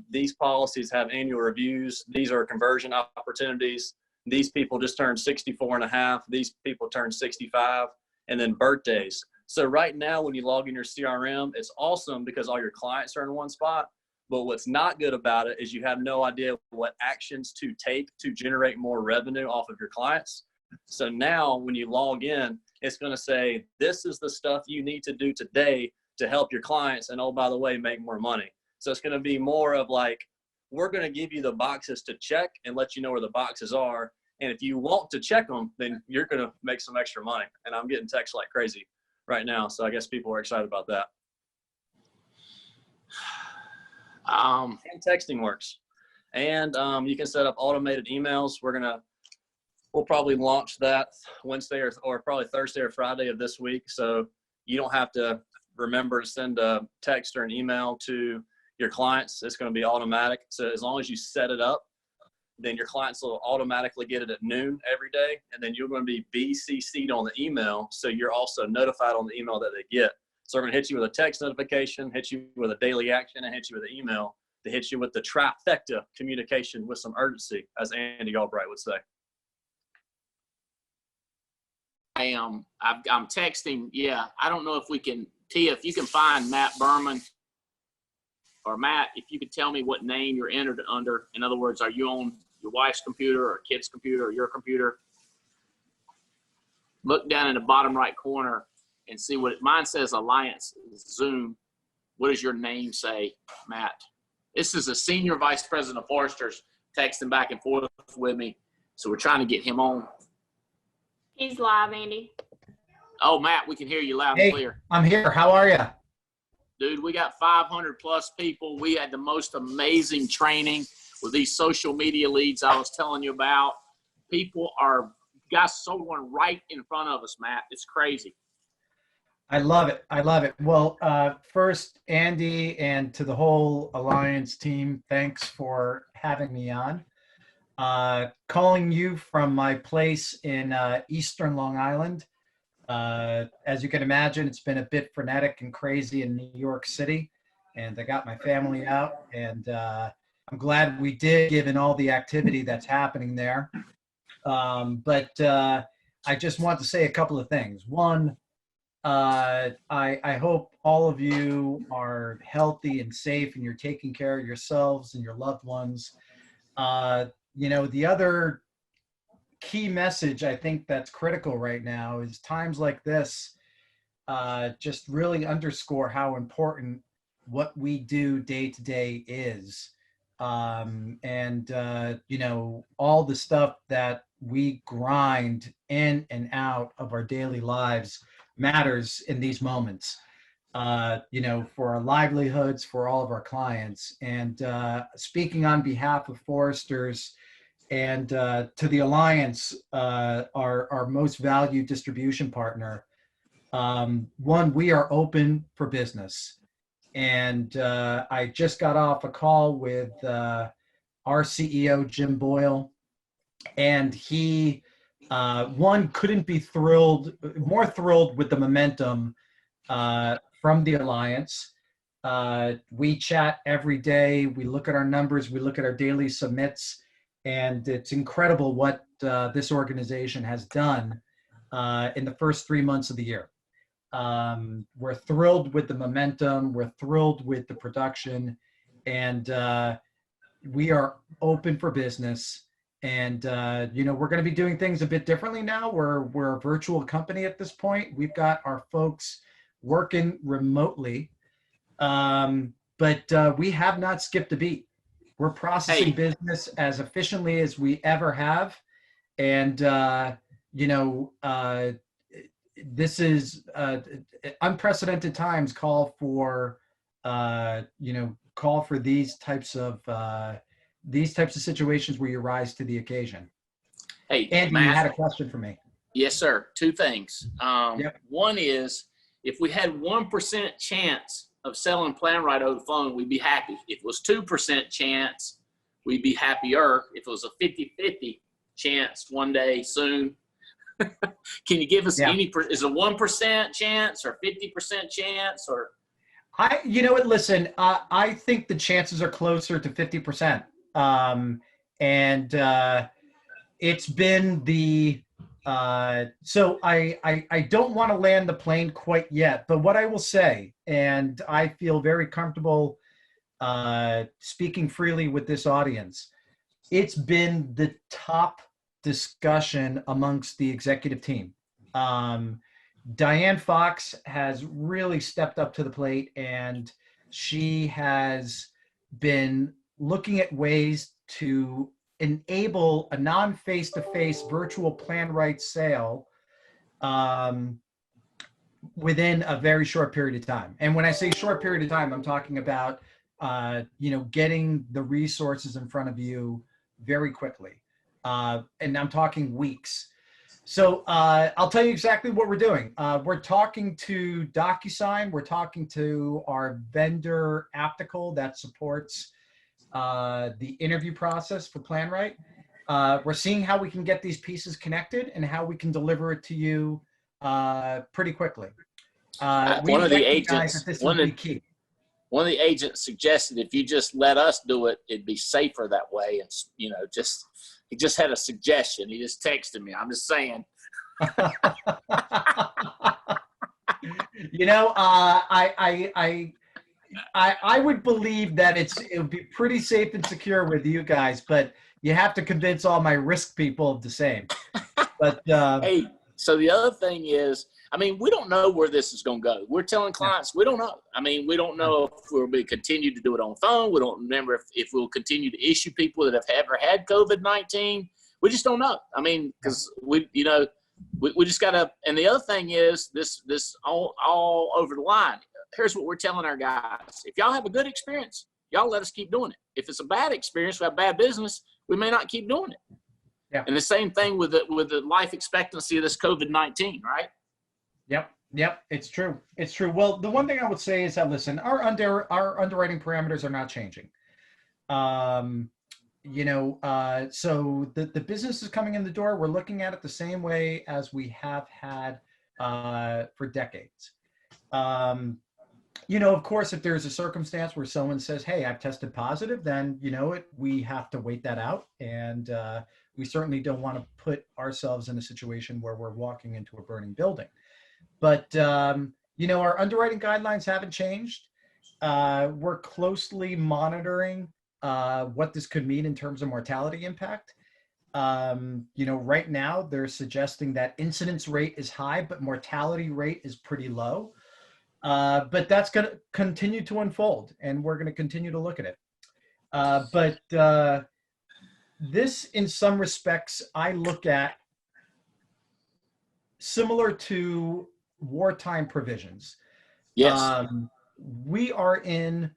These policies have annual reviews. These are conversion opportunities. These people just turned 64 and a half. These people turned 65, and then birthdays. So right now, when you log in your CRM, it's awesome because all your clients are in one spot. But what's not good about it is you have no idea what actions to take to generate more revenue off of your clients. So now when you log in, it's going to say, this is the stuff you need to do today to help your clients. And oh, by the way, make more money. So it's going to be more of like, we're going to give you the boxes to check and let you know where the boxes are. And if you want to check them, then you're going to make some extra money. And I'm getting texts like crazy right now. So I guess people are excited about that. And texting works. And you can set up automated emails. We'll probably launch that Wednesday or probably Thursday or Friday of this week. So you don't have to remember to send a text or an email to your clients. It's going to be automatic. So as long as you set it up, then your clients will automatically get it at noon every day. And then you're going to be BCC'd on the email. So you're also notified on the email that they get. So we're going to hit you with a text notification, hit you with a daily action, and hit you with an email to hit you with the trifecta communication with some urgency, as Andy Albright would say. I'm texting. Yeah, I don't know if we can, Tia, if you can find Matt Berman, or Matt, if you could tell me what name you're entered under. In other words, are you on your wife's computer or kid's computer or your computer? Look down in the bottom right corner and see mine says Alliance Zoom. What does your name say, Matt? This is a senior vice president of Foresters texting back and forth with me. So we're trying to get him on. He's live, Andy. Oh, Matt, we can hear you loud and clear. I'm here. How are you? Dude, we got 500 plus people. We had the most amazing training with these social media leads I was telling you about. People got someone right in front of us, Matt. It's crazy. I love it. I love it. Well, first, Andy, and to the whole Alliance team, thanks for having me on. Calling you from my place in Eastern Long Island. As you can imagine, it's been a bit frenetic and crazy in New York City, and I got my family out, and I'm glad we did, given all the activity that's happening there. But I just want to say a couple of things. One, I hope all of you are healthy and safe, and you're taking care of yourselves and your loved ones. The other key message I think that's critical right now is times like this just really underscore how important what we do day to day is. All the stuff that we grind in and out of our daily lives matters in these moments, for our livelihoods, for all of our clients. And speaking on behalf of Foresters and to the Alliance, our most valued distribution partner, one, we are open for business. And I just got off a call with our CEO, Jim Boyle, and he one couldn't be more thrilled with the momentum from the Alliance. We chat every day. We look at our numbers. We look at our daily submits, and it's incredible what this organization has done in the first 3 months of the year. We're thrilled with the momentum. We're thrilled with the production, and we are open for business. And, we're going to be doing things a bit differently now. We're a virtual company at this point. We've got our folks working remotely, but we have not skipped a beat. We're processing business as efficiently as we ever have. And, this is unprecedented times call for these types of situations where you rise to the occasion. Hey, Andy, Matt, you had a question for me. Yes, sir. Two things. Yep. One is, if we had 1% chance of selling Plan Right over the phone, we'd be happy. If it was 2% chance, we'd be happier. If it was a 50-50 chance one day soon, can you give us any, is it 1% chance or 50% chance or? Listen, I think the chances are closer to 50%. It's been so I don't want to land the plane quite yet, but what I will say, and I feel very comfortable speaking freely with this audience, it's been the top discussion amongst the executive team. Diane Fox has really stepped up to the plate, and she has been looking at ways to enable a non-face-to-face virtual Plan Right sale within a very short period of time. And when I say short period of time, I'm talking about getting the resources in front of you very quickly. And I'm talking weeks. So I'll tell you exactly what we're doing. We're talking to DocuSign. We're talking to our vendor Aptical that supports the interview process for Plan Right. We're seeing how we can get these pieces connected and how we can deliver it to you pretty quickly. One of the agents suggested if you just let us do it, it'd be safer that way. And he just had a suggestion. He just texted me. I'm just saying. I would believe that it would be pretty safe and secure with you guys, but you have to convince all my risk people of the same. But hey, so the other thing is, we don't know where this is going to go. We're telling clients, we don't know. We don't know if we'll be continue to do it on phone. We don't remember if we'll continue to issue people that have ever had COVID-19. We just don't know. Because we just got to. And the other thing is this all over the line. Here's what we're telling our guys: if y'all have a good experience, y'all let us keep doing it. If it's a bad experience, we have bad business, we may not keep doing it. Yeah. And the same thing with the life expectancy of this COVID-19, right? Yep. Yep, it's true. It's true. Well, the one thing I would say is that, listen, our underwriting parameters are not changing. So the business is coming in the door. We're looking at it the same way as we have had for decades. Of course, if there's a circumstance where someone says, hey, I've tested positive, then, we have to wait that out. And we certainly don't want to put ourselves in a situation where we're walking into a burning building. But, our underwriting guidelines haven't changed. We're closely monitoring what this could mean in terms of mortality impact. Right now they're suggesting that incidence rate is high, but mortality rate is pretty low. But that's going to continue to unfold, and we're going to continue to look at it. But this, in some respects, I look at similar to wartime provisions. Yes. We are in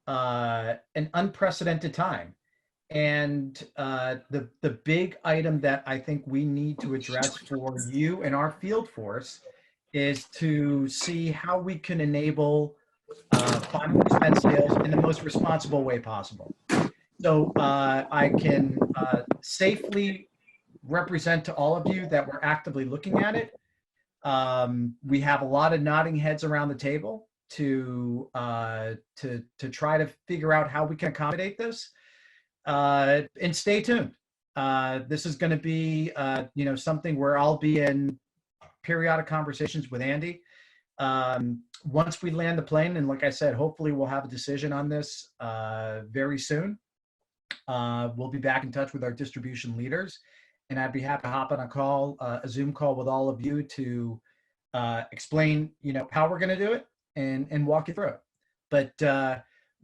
an unprecedented time. And the big item that I think we need to address for you and our field force is to see how we can enable final expense sales in the most responsible way possible. So I can safely represent to all of you that we're actively looking at it. We have a lot of nodding heads around the table to try to figure out how we can accommodate this. And stay tuned. This is going to be something where I'll be in periodic conversations with Andy. Once we land the plane, and like I said, hopefully we'll have a decision on this very soon. We'll be back in touch with our distribution leaders, and I'd be happy to hop on a Zoom call with all of you to explain, how we're going to do it and walk you through it. But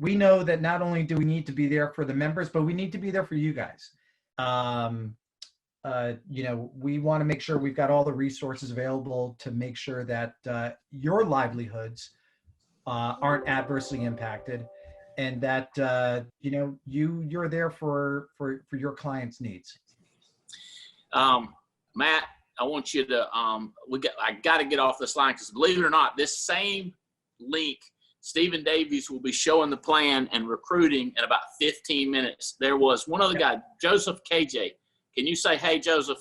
we know that not only do we need to be there for the members, but we need to be there for you guys. We want to make sure we've got all the resources available to make sure that your livelihoods aren't adversely impacted, and that you're there for your clients' needs. Matt, I want you to I got to get off this line, because believe it or not, this same link, Stephen Davies will be showing the plan and recruiting in about 15 minutes. There was one other guy, Joseph KJ. Can you say, hey, Joseph?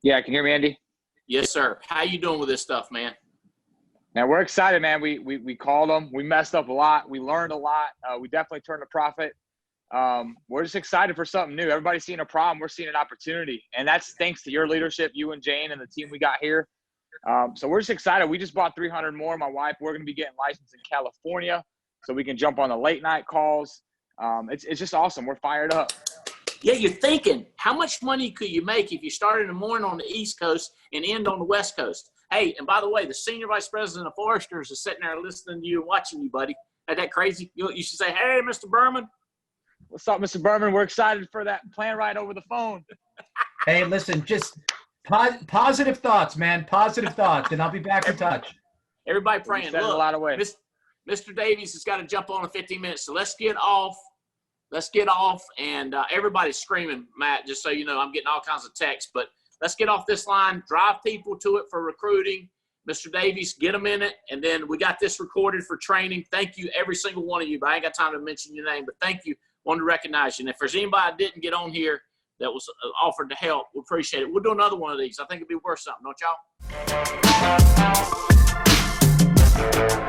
Yeah, can you hear me, Andy? Yes, sir. How you doing with this stuff, man? Now, we're excited, man. We called them. We messed up a lot. We learned a lot. We definitely turned a profit. We're just excited for something new. Everybody's seeing a problem. We're seeing an opportunity. And that's thanks to your leadership, you and Jane and the team we got here. So we're just excited. We just bought 300 more. My wife, we're going to be getting licensed in California so we can jump on the late night calls. It's just awesome. We're fired up. Yeah, you're thinking, how much money could you make if you started in the morning on the East Coast and end on the West Coast? Hey, and by the way, the senior vice president of Foresters is sitting there listening to you and watching you, buddy. Ain't that crazy? You should say, hey, Mr. Berman. What's up, Mr. Berman? We're excited for that plan ride over the phone. Hey, listen, just positive thoughts, man. Positive thoughts, and I'll be back in touch. Everybody praying. Look, a lot of ways. Mr. Davies has got to jump on in 15 minutes, so let's get off. And everybody's screaming, Matt, just so you know. I'm getting all kinds of texts, but let's get off this line, drive people to it for recruiting. Mr. Davies, get them in it, and then we got this recorded for training. Thank you, every single one of you, but I ain't got time to mention your name, but thank you. Wanted to recognize you. And if there's anybody that didn't get on here that was offered to help, we appreciate it. We'll do another one of these. I think it'd be worth something, don't y'all?